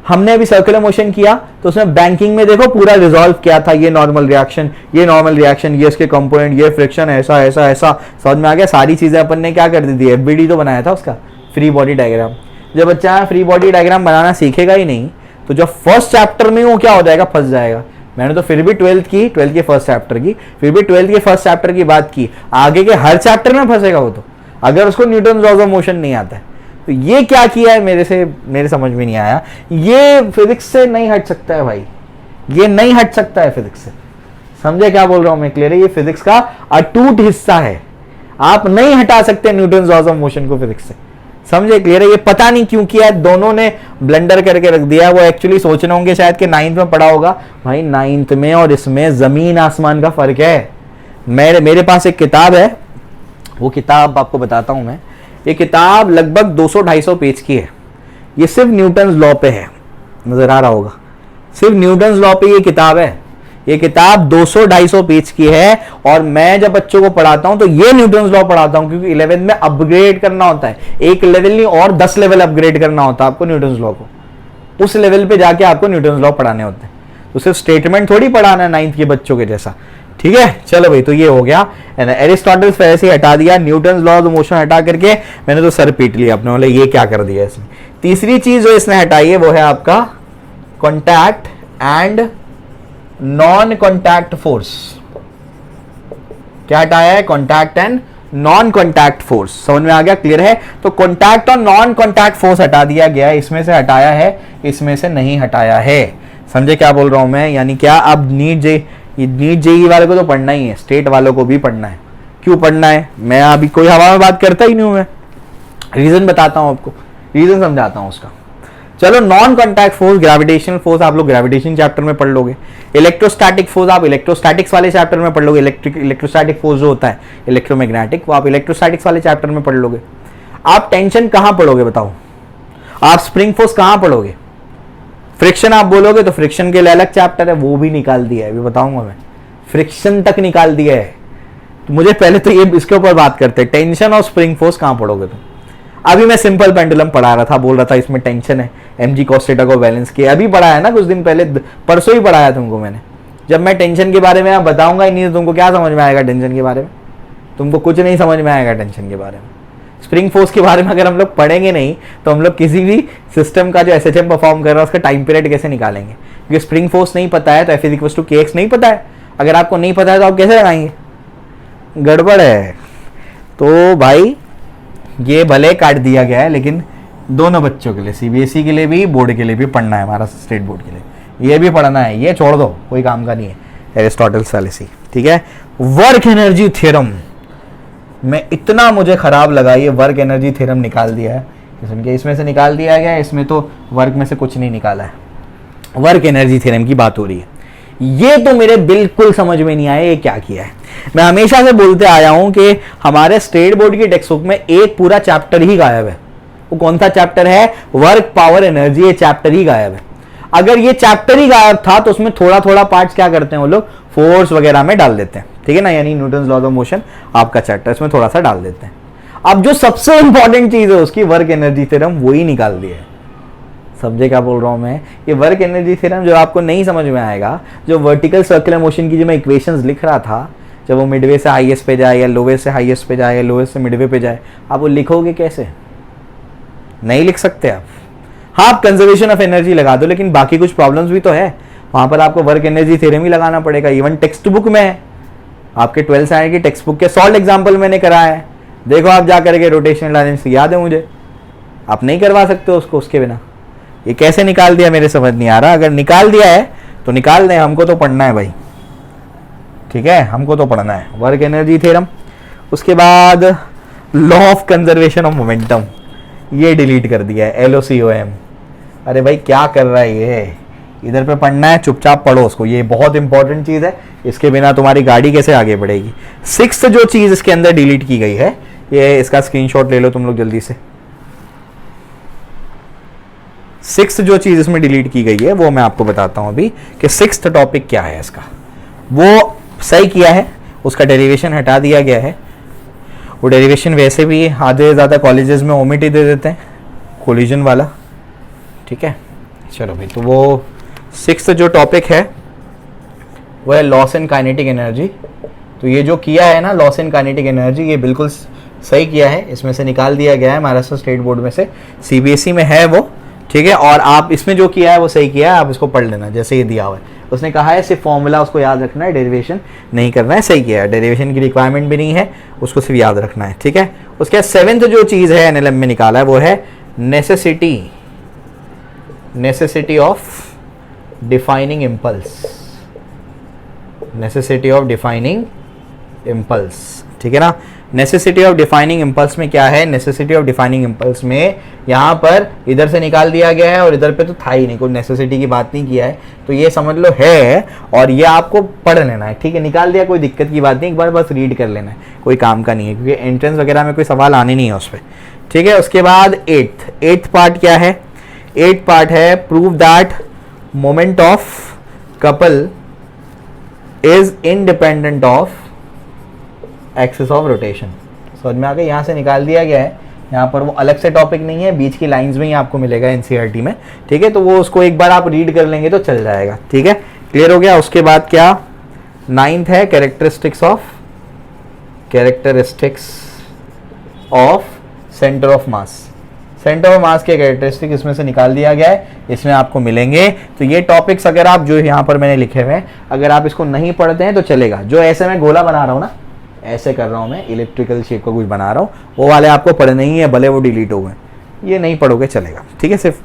हमने अभी सर्कुलर मोशन किया तो उसमें बैंकिंग में देखो पूरा रिजॉल्व किया था, ये नॉर्मल रिएक्शन, ये नॉर्मल रिएक्शन, ये इसके कंपोनेंट, ये फ्रिक्शन, ऐसा ऐसा ऐसा, समझ में आ गया? सारी चीजें अपन ने क्या कर दी थी, एफबीडी तो बनाया था उसका, फ्री बॉडी डायग्राम। जब बच्चा फ्री बॉडी डायग्राम बनाना सीखेगा ही नहीं तो जब फर्स्ट चैप्टर में वो क्या हो जाएगा, फंस जाएगा। मैंने तो फिर भी 12th के फर्स्ट चैप्टर की, फिर भी 12th के फर्स्ट चैप्टर की बात की, आगे के हर चैप्टर में फंसेगा वो तो, अगर उसको न्यूटन लॉज ऑफ मोशन नहीं आता है। तो ये क्या किया है मेरे समझ में नहीं आया। ये फिजिक्स से नहीं हट सकता है भाई, ये नहीं हट सकता है फिजिक्स से। समझे क्या बोल रहा हूं मैं? क्लियर है? ये फिजिक्स का अटूट हिस्सा है, आप नहीं हटा सकते न्यूटन लॉज ऑफ मोशन को फिजिक्स से। समझे? क्लियर है? ये पता नहीं क्यों किया है, दोनों ने ब्लंडर करके रख दिया। वो एक्चुअली सोच रहे होंगे शायद कि 9th में पढ़ा होगा। भाई 9th में और इसमें जमीन आसमान का फर्क है। मेरे पास एक किताब है, वो किताब आपको बताता हूं मैं। ये किताब लगभग 200-250 पेज की है। ये सिर्फ न्यूटन्स लॉ पे है, नजर आ रहा होगा, सिर्फ न्यूटन्स लॉ पे ये किताब है। ये किताब 200-250 पेज की है और मैं जब बच्चों को पढ़ाता हूं तो ये न्यूटन्स लॉ पढ़ाता हूं, क्योंकि 11th में अपग्रेड करना होता है। एक लेवल नहीं और 10 लेवल अपग्रेड करना होता है आपको न्यूटन्स लॉ को। उस लेवल पे जाके आपको न्यूटन्स लॉ पढ़ाने होते हैं। तो सिर्फ स्टेटमेंट थोड़ी पढ़ाना है 9th के बच्चों के जैसा। ठीक है, चलो भाई, तो ये हो गया। एरिस्टोटल वैसे हटा दिया, न्यूटन लॉ ऑफ मोशन हटा करके मैंने तो सर पीट लिया अपने वाले, ये क्या कर दिया इसने। तीसरी चीज जो इसने हटाई है वो है आपका contact and non contact force. क्या हटाया है? Contact and non contact force. समझ में आ गया? क्लियर है? तो कॉन्टैक्ट और नॉन कॉन्टैक्ट फोर्स हटा दिया गया है, इसमें से हटाया है, इसमें से नहीं हटाया है। समझे क्या बोल रहा हूं मैं? यानी क्या, अब नीट जेई वाले को तो पढ़ना ही है, स्टेट वालों को भी पढ़ना है। क्यों पढ़ना है? मैं अभी कोई हवा में बात करता ही नहीं हूं, मैं रीजन बताता हूं आपको, रीजन समझाता हूं उसका। चलो, non contact force, gravitational force आप लोग ग्रेविटेशन चैप्टर में पढ़ लोगे। इलेक्ट्रोस्टैटिक फोर्स आप इलेक्ट्रोस्टैटिक्स वाले चैप्टर में पढ़ लोगे। इलेक्ट्रोस्टैटिक फोर्स जो होता है इलेक्ट्रोमैग्नेटिक, वो आप इलेक्ट्रोस्टैटिक्स वाले चैप्टर में पढ़ लोगे। आप टेंशन कहां पढ़ोगे बताओ? आप स्प्रिंग फोर्स कहां पढ़ोगे? फ्रिक्शन आप बोलोगे तो फ्रिक्शन के लिए अलग चैप्टर है, वो भी निकाल दिया है, अभी बताऊंगा मैं। फ्रिक्शन तक निकाल दिया है। तो मुझे पहले तो ये इसके ऊपर बात करते हैं, टेंशन और स्प्रिंग फोर्स कहां पढ़ोगे तुम? अभी मैं सिंपल पेंडुलम पढ़ा रहा था, बोल रहा था इसमें टेंशन है, mg cos थीटा को बैलेंस किया, अभी पढ़ाया ना कुछ दिन पहले, परसों ही पढ़ाया तुमको मैंने। जब मैं टेंशन के बारे में बताऊंगा ही नहीं तो तुमको क्या समझ में आएगा टेंशन के बारे में? तुमको कुछ नहीं समझ में आएगा टेंशन के बारे में। स्प्रिंग फोर्स के बारे में अगर हम लोग पढ़ेंगे नहीं तो हम लोग किसी भी सिस्टम का जो एसएचएम परफॉर्म कर रहा है उसका टाइम पीरियड कैसे निकालेंगे, क्योंकि स्प्रिंग फोर्स नहीं पता है तो F = kx नहीं पता है। अगर आपको नहीं पता है तो आप कैसे लगाएंगे, गड़बड़ है। तो भाई ये भले काट दिया गया है लेकिन दोनों बच्चों के लिए, सीबीएसई के लिए भी, बोर्ड के लिए भी पढ़ना है, हमारा स्टेट बोर्ड के लिए ये भी पढ़ना है, ये छोड़ दो, कोई काम का नहीं है। एरिस्टोटल फैलेसी, ठीक है। वर्क एनर्जी थ्योरम में इतना मुझे खराब लगा, ये वर्क एनर्जी थ्योरम निकाल दिया है, इसमें से निकाल दिया गया है, इसमें तो वर्क में से कुछ नहीं निकाला है। वर्क एनर्जी थ्योरम की बात हो रही है, ये तो मेरे बिल्कुल समझ में नहीं आया ये क्या किया है। मैं हमेशा से बोलते आया हूं कि हमारे स्टेट बोर्ड की टेक्स्ट बुक में एक पूरा चैप्टर ही गायब है। वो कौन सा चैप्टर है, वर्क पावर एनर्जी, ये चैप्टर ही गायब है। अगर ये चैप्टर ही गायब था तो उसमें थोड़ा थोड़ा पार्ट्स क्या करते हैं वो लोग, फोर्स वगैरह में डाल देते हैं, ठीक है ना, यानी न्यूटन्स लॉज ऑफ मोशन आपका चैप्टर, इसमें थोड़ा सा डाल देते हैं। अब जो सबसे इंपॉर्टेंट चीज है उसकी वर्क एनर्जी थ्योरम वो ही निकाल दिया है। समझे क्या बोल रहा हूं मैं, ये वर्क एनर्जी थ्योरम जो आपको नहीं समझ में आएगा, जो वर्टिकल सर्कुलर मोशन की जो मैं इक्वेशंस लिख रहा था, जब वो मिडवे से हाईएस्ट पे जाए या लोवेस्ट से हाईएस्ट पे जाए या लोवेस्ट से मिडवे पे जाए, आप वो लिखोगे कैसे, नहीं लिख सकते आप। हाँ, आप कंजर्वेशन ऑफ एनर्जी लगा दो, लेकिन बाकी कुछ प्रॉब्लम्स भी तो है, वहां पर आपको वर्क एनर्जी थ्योरम ही लगाना पड़ेगा। इवन टेक्स्ट बुक में है, आपके 12th स्टैंडर्ड की टेक्स्ट बुक के सॉल्व एग्जाम्पल मैंने कराया है, देखो आप जा करके, रोटेशनल डायनेमिक्स याद है मुझे, आप नहीं करवा सकते उसको उसके बिना। ये कैसे निकाल दिया मेरे समझ नहीं आ रहा, अगर निकाल दिया है तो निकाल दें, हमको तो पढ़ना है भाई, ठीक है, हमको तो पढ़ना है वर्क एनर्जी थ्योरम। उसके बाद law of conservation of momentum, ये डिलीट कर दिया है, LOCOM। अरे भाई क्या कर रहा है ये, इधर पे पढ़ना है, चुपचाप पढ़ो उसको, ये बहुत इंपॉर्टेंट चीज है, इसके बिना तुम्हारी गाड़ी कैसे आगे बढ़ेगी। 6th जो चीज इसके अंदर डिलीट की गई है, ये इसका स्क्रीनशॉट ले लो तुम लोग जल्दी से। 6th जो चीज इसमें डिलीट की गई है वो मैं आपको बताता हूं अभी कि 6th टॉपिक क्या है इसका, वो सही किया है, उसका डेरिवेशन हटा दिया गया है। वो डेरिवेशन वैसे भी आधे से ज़्यादा कॉलेजेस में ओमिट ही दे देते हैं, कोलिजन वाला, ठीक है। चलो भाई, तो वो 6th जो टॉपिक है वो है लॉस इन काइनेटिक एनर्जी। तो ये जो किया है ना लॉस इन काइनेटिक एनर्जी, ये बिल्कुल सही किया है, इसमें से निकाल दिया गया है महाराष्ट्र स्टेट बोर्ड में से, सीबीएसई में है वो, ठीक है। और आप इसमें जो किया है वो सही किया है, आप इसको पढ़ लेना जैसे ये दिया हुआ है। उसने कहा है सिर्फ फॉर्मूला उसको याद रखना है, डेरिवेशन नहीं करना है, सही किया है, डेरिवेशन की रिक्वायरमेंट भी नहीं है, उसको सिर्फ याद रखना है, ठीक है। उसके बाद 7th जो चीज़ है एनएलएम में निकाला है वो है necessity of defining impulse, necessity of defining impulse, ठीक है ना। नेसेसिटी ऑफ डिफाइनिंग इम्पल्स में क्या है, नेसेसिटी ऑफ डिफाइनिंग इम्पल्स में यहाँ पर इधर से निकाल दिया गया है और इधर पे तो था ही नहीं, कोई नेसेसिटी की बात नहीं किया है, तो ये समझ लो है, और ये आपको पढ़ लेना है, ठीक है। निकाल दिया, कोई दिक्कत की बात नहीं, एक बार बस रीड कर लेना है, कोई काम का नहीं है, क्योंकि एंट्रेंस वगैरह में कोई सवाल आने नहीं है उस पर, ठीक है। उसके बाद 8th पार्ट क्या है, 8th पार्ट है prove that moment of couple is independent of axis of rotation. समझ में आ गया, यहाँ से निकाल दिया गया है, यहाँ पर वो अलग से टॉपिक नहीं है, बीच की लाइंस में ही आपको मिलेगा एनसीईआरटी में, ठीक है। तो वो उसको एक बार आप रीड कर लेंगे तो चल जाएगा, ठीक है, क्लियर हो गया। उसके बाद क्या 9th है characteristics of centre of mass. Centre of mass के कैरेक्टरिस्टिक इसमें से निकाल दिया गया है, इसमें आपको मिलेंगे। तो ये टॉपिक्स अगर आप जो यहाँ पर मैंने लिखे हुए हैं, अगर आप इसको नहीं पढ़ते हैं तो चलेगा। जो ऐसे मैं गोला बना रहा हूँ ना, ऐसे कर रहा हूँ मैं, इलेक्ट्रिकल शेप का कुछ बना रहा हूँ, वो वाले आपको पढ़ने ही है, भले वो डिलीट हो गए, ये नहीं पढ़ोगे चलेगा, ठीक है। सिर्फ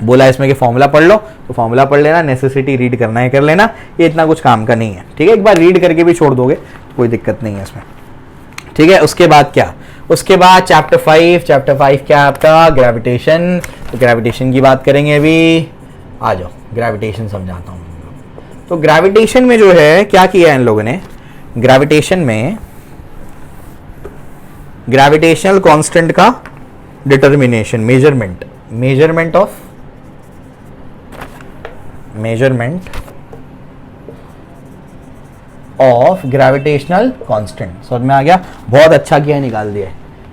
बोला इसमें कि फॉर्मूला पढ़ लो तो फॉर्मूला पढ़ लेना, नेसेसिटी रीड करना है कर लेना, ये इतना कुछ काम का नहीं है, ठीक है। एक बार रीड करके भी छोड़ दोगे तो कोई दिक्कत नहीं है इसमें, ठीक है। उसके बाद क्या, उसके बाद चैप्टर 5 क्या आपका, ग्रेविटेशन। तो ग्रेविटेशन की बात करेंगे अभी, आ जाओ ग्रेविटेशन समझाता हूँ। तो ग्रेविटेशन में जो है क्या किया है इन लोगों ने, ग्रेविटेशन में ग्रेविटेशनल कांस्टेंट का determination, measurement of gravitational constant. समझ में आ गया, बहुत अच्छा किया, निकाल दिया,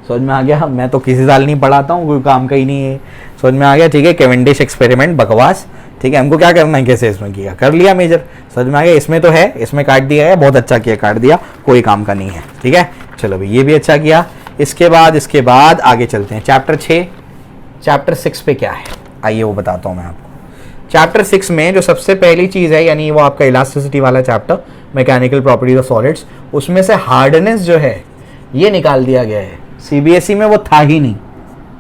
समझ में आ गया। मैं तो किसी साल नहीं पढ़ाता हूँ, कोई काम का ही नहीं है, समझ में आ गया, ठीक है। कैवेंडिश एक्सपेरिमेंट बकवास, ठीक है, हमको क्या करना है, कैसे इसमें किया, कर लिया मेजर, समझ में आ गया। इसमें तो है, इसमें काट दिया है, बहुत अच्छा किया, काट दिया, कोई काम का नहीं है, ठीक है। चलो भाई, ये भी अच्छा किया। इसके बाद आगे चलते हैं चैप्टर 6। चैप्टर 6 पे क्या है आइए वो बताता हूँ मैं आपको। चैप्टर 6 में जो सबसे पहली चीज़ है, यानी वो आपका इलास्टिसिटी वाला chapter, mechanical properties of solids, उसमें से हार्डनेस जो है ये निकाल दिया गया है। सीबीएसई में वो था ही नहीं,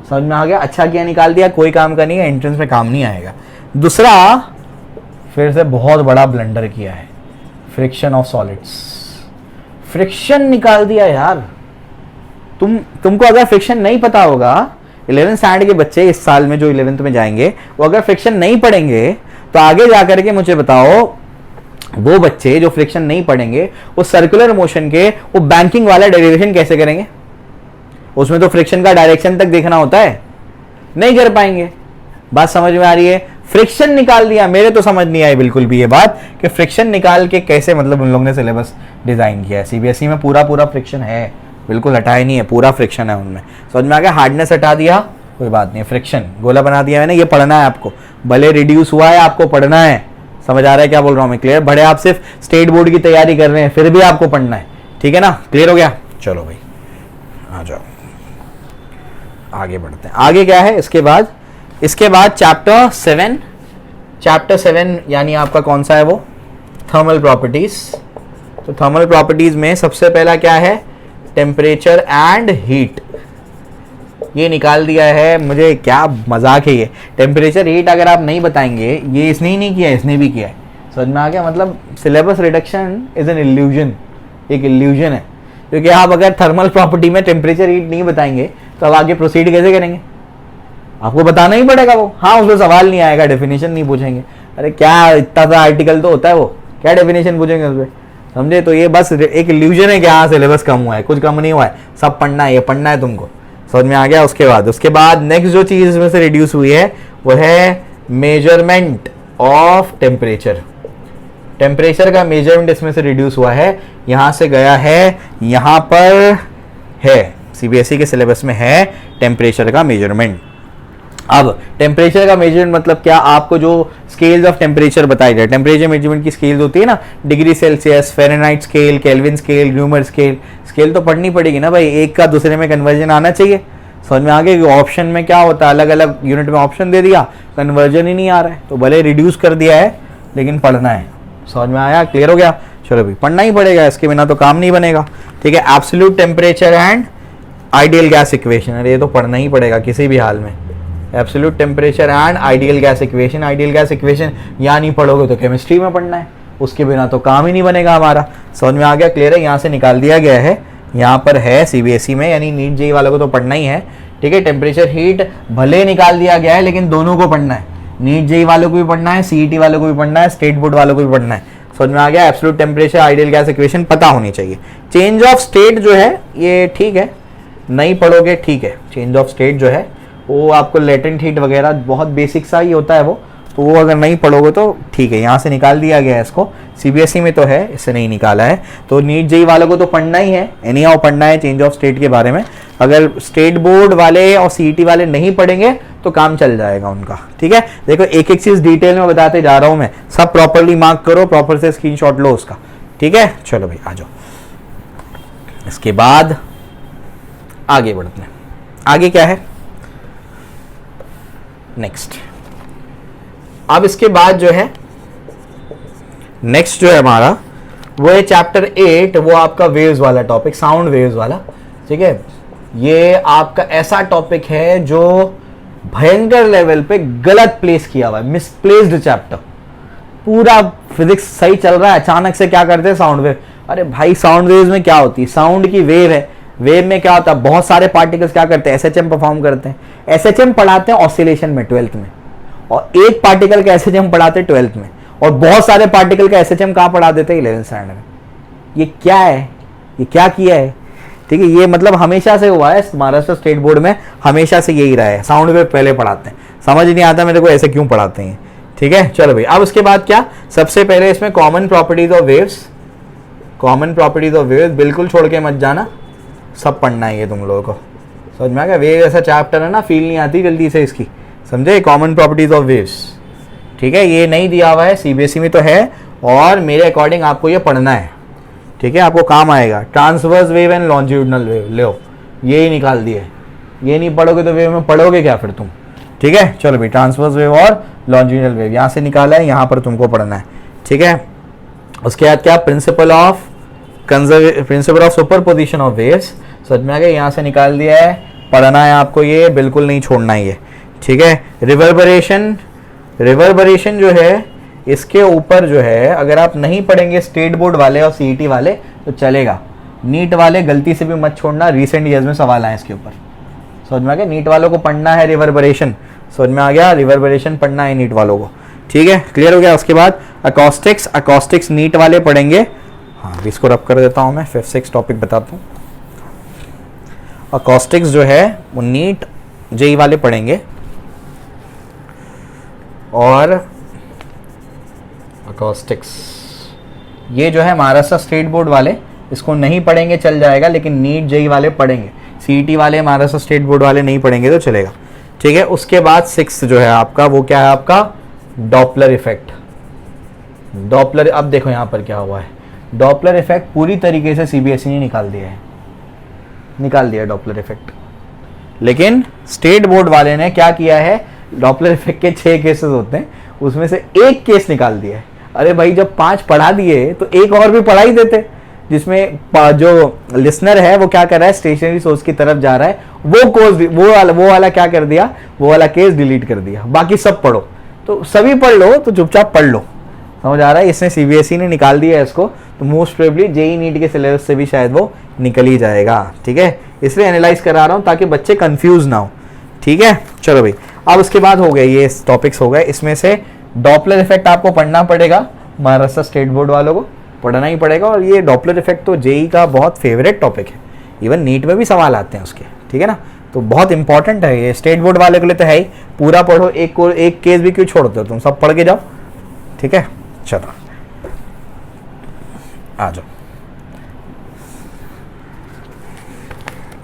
समझ में आ गया? अच्छा किया निकाल दिया, कोई काम का नहीं है, एंट्रेंस में काम नहीं आएगा। दूसरा, फिर से बहुत बड़ा ब्लंडर किया है, फ्रिक्शन ऑफ सॉलिड्स। फ्रिक्शन निकाल दिया यार। तुमको अगर फ्रिक्शन नहीं पता होगा, 11th स्टैंडर्ड के बच्चे इस साल में जो 11th में जाएंगे, वो अगर फ्रिक्शन नहीं पढ़ेंगे तो आगे जाकर के मुझे बताओ, वो बच्चे जो फ्रिक्शन नहीं पढ़ेंगे वो सर्कुलर मोशन के वो बैंकिंग वाला डेरिवेशन कैसे करेंगे? उसमें तो फ्रिक्शन का डायरेक्शन तक देखना होता है, नहीं कर पाएंगे। बात समझ में आ रही है? फ्रिक्शन निकाल दिया। मेरे तो समझ नहीं आई बिल्कुल भी ये बात कि फ्रिक्शन निकाल के कैसे, मतलब उन लोगों ने सिलेबस डिजाइन किया है। सीबीएसई में पूरा फ्रिक्शन है, बिल्कुल हटाया नहीं है, पूरा फ्रिक्शन है उनमें। समझ में आ गया? हार्डनेस हटा दिया, कोई बात नहीं, फ्रिक्शन गोला बना दिया मैंने, ये पढ़ना है आपको, भले रिड्यूस हुआ है आपको पढ़ना है। समझ आ रहा है क्या बोल रहा हूँ मैं? क्लियर? बड़े आप सिर्फ स्टेट बोर्ड की तैयारी कर रहे हैं, फिर भी आपको पढ़ना है, ठीक है ना? क्लियर हो गया? चलो भाई आ जाओ, आगे बढ़ते हैं। आगे क्या है इसके बाद चैप्टर 7। चैप्टर 7 यानी आपका कौन सा है वो? Thermal properties. तो थर्मल प्रॉपर्टीज में सबसे पहला क्या है? Temperature and heat. ये निकाल दिया है, मुझे क्या मजाक है ये। टेम्परेचर हीट अगर आप नहीं बताएंगे, ये इसने ही नहीं किया, इसने भी किया है। समझ में आ गया? मतलब syllabus reduction is an illusion, एक इल्यूजन है, क्योंकि आप अगर थर्मल प्रॉपर्टी में टेम्परेचर हीट नहीं बताएंगे तो अब आगे प्रोसीड कैसे करेंगे? आपको बताना ही पड़ेगा वो। हाँ, उसमें सवाल नहीं आएगा, डेफिनेशन नहीं पूछेंगे। अरे क्या इतना सा आर्टिकल तो होता है, वो क्या डेफिनेशन पूछेंगे उसमें? समझे? तो ये बस एक इल्यूजन है कि हाँ सिलेबस कम हुआ है, कुछ कम नहीं हुआ है, सब पढ़ना है, ये पढ़ना है तुमको। समझ में आ गया? उसके बाद नेक्स्ट जो चीज इसमें से रिड्यूस हुई है वो है मेजरमेंट ऑफ टेम्परेचर। टेम्परेचर का मेजरमेंट इसमें से रिड्यूस हुआ है, यहां से गया है, यहां पर है, सीबीएसई के सिलेबस में है टेम्परेचर का मेजरमेंट। अब टेम्परेचर का मेजरमेंट मतलब क्या? आपको जो स्केल्स ऑफ टेम्परेचर बताई जाए, टेम्परेचर मेजरमेंट की स्केल्स होती है ना, degree Celsius, Fahrenheit scale, Kelvin scale, न्यूमर स्केल। स्केल तो पढ़नी पड़ेगी ना भाई, एक का दूसरे में कन्वर्जन आना चाहिए। समझ में आ गया? कि ऑप्शन में क्या होता है, अलग अलग यूनिट में ऑप्शन दे दिया, कन्वर्जन ही नहीं आ रहा है, तो भले रिड्यूस कर दिया है लेकिन पढ़ना है। समझ में आया? क्लियर हो गया? चलो भाई, पढ़ना ही पड़ेगा, इसके बिना तो काम नहीं बनेगा, ठीक है? Absolute temperature and ideal gas equation, अरे ये तो पढ़ना ही पड़ेगा किसी भी हाल में। Absolute temperature and ideal gas equation. Ideal gas equation यहाँ नहीं पढ़ोगे तो केमिस्ट्री में पढ़ना है, उसके बिना तो काम ही नहीं बनेगा हमारा। समझ में आ गया? क्लियर है? यहाँ से निकाल दिया गया है, यहाँ पर है सीबीएसई में, यानी नीट जेईई वालों को तो पढ़ना ही है, ठीक है? टेम्परेचर हीट भले निकाल दिया गया है लेकिन दोनों को पढ़ना है, नीट जेईई वालों को भी पढ़ना है, सीईटी वालों को भी पढ़ना है, स्टेट बोर्ड वालों को भी पढ़ना है। समझ में आ गया? Absolute temperature, ideal gas equation पता होनी चाहिए। चेंज ऑफ स्टेट जो है ये ठीक है, नहीं पढ़ोगे ठीक है। चेंज ऑफ स्टेट जो है वो आपको लेटेंट हीट वगैरह बहुत बेसिक सा ही होता है वो, तो वो अगर नहीं पढ़ोगे तो ठीक है। यहाँ से निकाल दिया गया है इसको, सीबीएसई में तो है, इससे नहीं निकाला है, तो नीट जेईई वालों को तो पढ़ना ही है, एनी हाउ पढ़ना है चेंज ऑफ स्टेट के बारे में। अगर स्टेट बोर्ड वाले और सीईटी वाले नहीं पढ़ेंगे तो काम चल जाएगा उनका, ठीक है? देखो एक एक चीज डिटेल में बताते जा रहा हूं मैं, सब प्रॉपरली मार्क करो, प्रॉपर से स्क्रीनशॉट लो उसका, ठीक है? चलो भाई आ जाओ, इसके बाद आगे बढ़ते हैं। आगे क्या है नेक्स्ट? अब इसके बाद जो है नेक्स्ट जो है हमारा वो है चैप्टर 8, वो आपका वेव्स वाला टॉपिक, साउंड वेव्स वाला, ठीक है? ये आपका ऐसा टॉपिक है जो भयंकर लेवल पे गलत प्लेस किया हुआ है, मिसप्लेस्ड चैप्टर। पूरा फिजिक्स सही चल रहा है, अचानक से क्या करते हैं साउंड वेव। अरे भाई साउंड वेव्स में क्या होती है? साउंड की वेव है, वेव में क्या होता है? बहुत सारे पार्टिकल्स क्या करते हैं? एसएचएम परफॉर्म करते हैं। एसएचएम पढ़ाते हैं ऑसिलेशन में 12th में, और एक पार्टिकल का एसएचएम पढ़ाते हैं 12th में, और बहुत सारे पार्टिकल का एसएचएम कहाँ पढ़ा देते हैं? 11th स्टैंडर्ड में। ये क्या है? ये क्या किया है? ठीक है, ये मतलब हमेशा से हुआ है महाराष्ट्र स्टेट बोर्ड में, हमेशा से यही रहा है, साउंड वेव पहले पढ़ाते हैं। समझ नहीं आता मेरे को ऐसे क्यों पढ़ाते हैं, ठीक है? चलो भाई, अब उसके बाद क्या? सबसे पहले इसमें common properties of waves, common properties of waves बिल्कुल छोड़ के मत जाना, सब पढ़ना है ये तुम लोगों को। समझ में आ गया? वेव ऐसा चैप्टर है ना, फील नहीं आती जल्दी से इसकी, समझे? कॉमन प्रॉपर्टीज ऑफ वेव्स, ठीक है? ये नहीं दिया हुआ है, सीबीएसई में तो है, और मेरे अकॉर्डिंग आपको ये पढ़ना है, ठीक है? आपको काम आएगा। Transverse wave and longitudinal wave लो, ये ही निकाल दिए, ये नहीं पढ़ोगे तो वेव में पढ़ोगे क्या फिर तुम। ठीक है, चलो भाई, ट्रांसवर्स वेव और लॉन्जिट्यूडिनल वेव यहाँ से निकाला है, यहाँ पर तुमको पढ़ना है। ठीक है, उसके बाद क्या, principal of superposition of waves, समझ में आ गया, यहाँ से निकाल दिया है, पढ़ना है आपको, ये बिल्कुल नहीं छोड़ना है ये। ठीक है, रिवर्बरेशन जो है इसके ऊपर जो है अगर आप नहीं पढ़ेंगे स्टेट बोर्ड वाले और सीईटी वाले तो चलेगा, नीट वाले गलती से भी मत छोड़ना, रिसेंट ईयर्स में सवाल आए इसके ऊपर। समझ में आ गया, नीट वालों को पढ़ना है रिवर्बरेशन, समझ में आ गया, रिवर्बरेशन पढ़ना है नीट वालों को। ठीक है, क्लियर हो गया। उसके बाद अकॉस्टिक्स नीट वाले पढ़ेंगे। हाँ, इसको रब कर देता हूँ मैं, 5-6 टॉपिक बताता हूँ। अकॉस्टिक्स जो है वो नीट जेई वाले पढ़ेंगे, और अकॉस्टिक्स ये जो है महाराष्ट्र स्टेट बोर्ड वाले इसको नहीं पढ़ेंगे, चल जाएगा, लेकिन नीट जेई वाले पढ़ेंगे, सीईटी वाले महाराष्ट्र स्टेट बोर्ड वाले नहीं पढ़ेंगे तो चलेगा। ठीक है, उसके बाद 6 जो है आपका, वो क्या है आपका, डॉपलर इफेक्ट। डॉपलर, अब देखो यहाँ पर क्या हुआ है, डॉपलर इफेक्ट पूरी तरीके से सीबीएसई ने निकाल दिया डॉपलर इफेक्ट, लेकिन स्टेट बोर्ड वाले ने क्या किया है, डॉपलर इफेक्ट के 6 केसेस होते हैं, उसमें से एक केस निकाल दिया है। अरे भाई, जब 5 पढ़ा दिए तो एक और भी पढ़ा ही देते, जिसमें जो लिसनर है वो क्या कर रहा है, स्टेशनरी सोर्स की तरफ जा रहा है, वो वाला क्या कर दिया, वो वाला केस डिलीट कर दिया, बाकी सब पढ़ो। तो सभी पढ़ लो, तो चुपचाप पढ़ लो, समझ आ रहा है। इसने सीबीएसई ने निकाल दिया है इसको, तो मोस्ट प्रोबेबली जेई नीट के सिलेबस से भी शायद वो निकल ही जाएगा। ठीक है, इसलिए एनालाइज करा रहा हूँ ताकि बच्चे कंफ्यूज ना हो। ठीक है, चलो भाई, अब उसके बाद हो गए ये टॉपिक्स हो गए, इसमें से डॉपलर इफेक्ट आपको पढ़ना पड़ेगा, महाराष्ट्र स्टेट बोर्ड वालों को पढ़ना ही पड़ेगा, और ये डॉपलर इफेक्ट तो जेई का बहुत फेवरेट टॉपिक है, इवन नीट में भी सवाल आते हैं उसके। ठीक है ना, तो बहुत इंपॉर्टेंट है ये, स्टेट बोर्ड वाले के लिए तो है ही, पूरा पढ़ो, एक केस भी क्यों छोड़ते हो तुम, सब पढ़ के जाओ। ठीक है, चलो आ जाओ।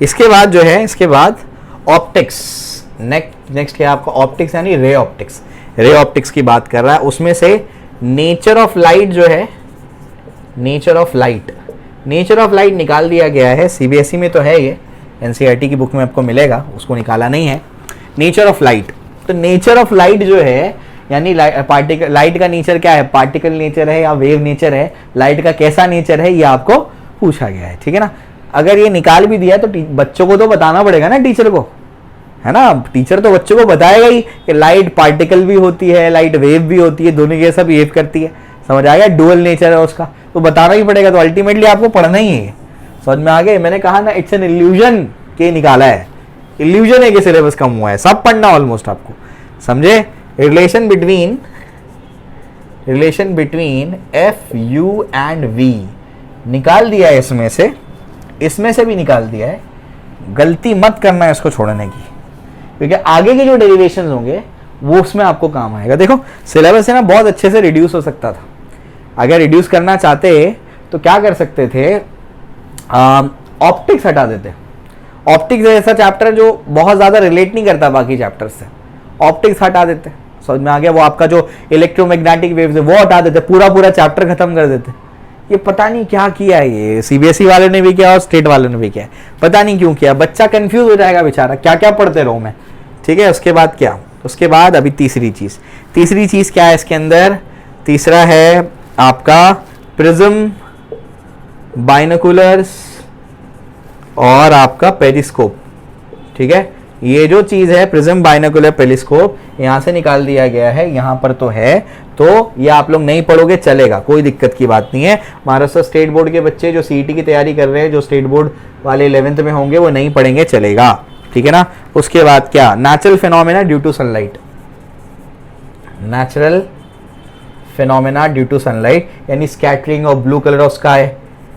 इसके बाद जो है, इसके बाद ऑप्टिक्स, नेक्स्ट क्या आपका, ऑप्टिक्स यानी रे ऑप्टिक्स की बात कर रहा है। उसमें से नेचर ऑफ लाइट जो है, नेचर ऑफ लाइट निकाल दिया गया है, सीबीएसई में तो है ये, एनसीईआरटी की बुक में आपको मिलेगा, उसको निकाला नहीं है। नेचर ऑफ लाइट, तो नेचर ऑफ लाइट जो है यानी पार्टिकल, लाइट का नेचर क्या है, पार्टिकल नेचर है या वेव नेचर है, लाइट का कैसा नेचर है, ये आपको पूछा गया है। ठीक है ना, अगर ये निकाल भी दिया तो बच्चों को तो बताना पड़ेगा ना, टीचर को, है ना, टीचर तो बच्चों को बताएगा ही कि लाइट पार्टिकल भी होती है, लाइट वेव भी होती है, दोनों जैसा बिहेव करती है, समझ आ गया, डुअल नेचर है उसका, तो बताना ही पड़ेगा, तो अल्टीमेटली आपको पढ़ना ही है। समझ में आ गए, मैंने कहा ना, इट्स एन इल्यूजन के निकाला है, इल्यूजन है कि सिलेबस कम हुआ है, सब पढ़ना ऑलमोस्ट आपको, समझे। Relation between F U and V निकाल दिया है, इसमें से भी निकाल दिया है, गलती मत करना है इसको छोड़ने की, क्योंकि आगे के जो डेरिवेशंस होंगे वो उसमें आपको काम आएगा। देखो सिलेबस है ना, बहुत अच्छे से रिड्यूस हो सकता था, अगर रिड्यूस करना चाहते तो क्या कर सकते थे, ऑप्टिक्स हटा देते। ऑप्टिक्स ऐसा चैप्टर जो बहुत ज़्यादा रिलेट नहीं करता बाकी चैप्टर्स से, ऑप्टिक्स हटा देते, समझ में आ गया। वो आपका जो इलेक्ट्रोमैग्नेटिक वेव्स है वो हटा देते, पूरा चैप्टर खत्म कर देते। ये पता नहीं क्या किया है, ये सीबीएसई वाले ने भी किया और स्टेट वाले ने भी किया, पता नहीं क्यों किया, बच्चा कंफ्यूज हो जाएगा बेचारा, क्या क्या पढ़ते रहूँ मैं। ठीक है, उसके बाद क्या, उसके बाद अभी तीसरी चीज़ क्या है इसके अंदर, तीसरा है आपका प्रिज्म, बाइनोकुलर्स और आपका पेरिस्कोप। ठीक है, ये जो चीज़ है प्रिज्म, बाइनोकुलर, पेरिस्कोप, यहाँ से निकाल दिया गया है, यहाँ पर तो है, तो ये आप लोग नहीं पढ़ोगे चलेगा, कोई दिक्कत की बात नहीं है। महाराष्ट्र स्टेट बोर्ड के बच्चे जो सीईटी की तैयारी कर रहे हैं, जो स्टेट बोर्ड वाले 11th में होंगे, वो नहीं पढ़ेंगे चलेगा। ठीक है ना, उसके बाद क्या, natural phenomena due to sunlight, natural phenomena due to sunlight यानी scattering of blue colour of sky.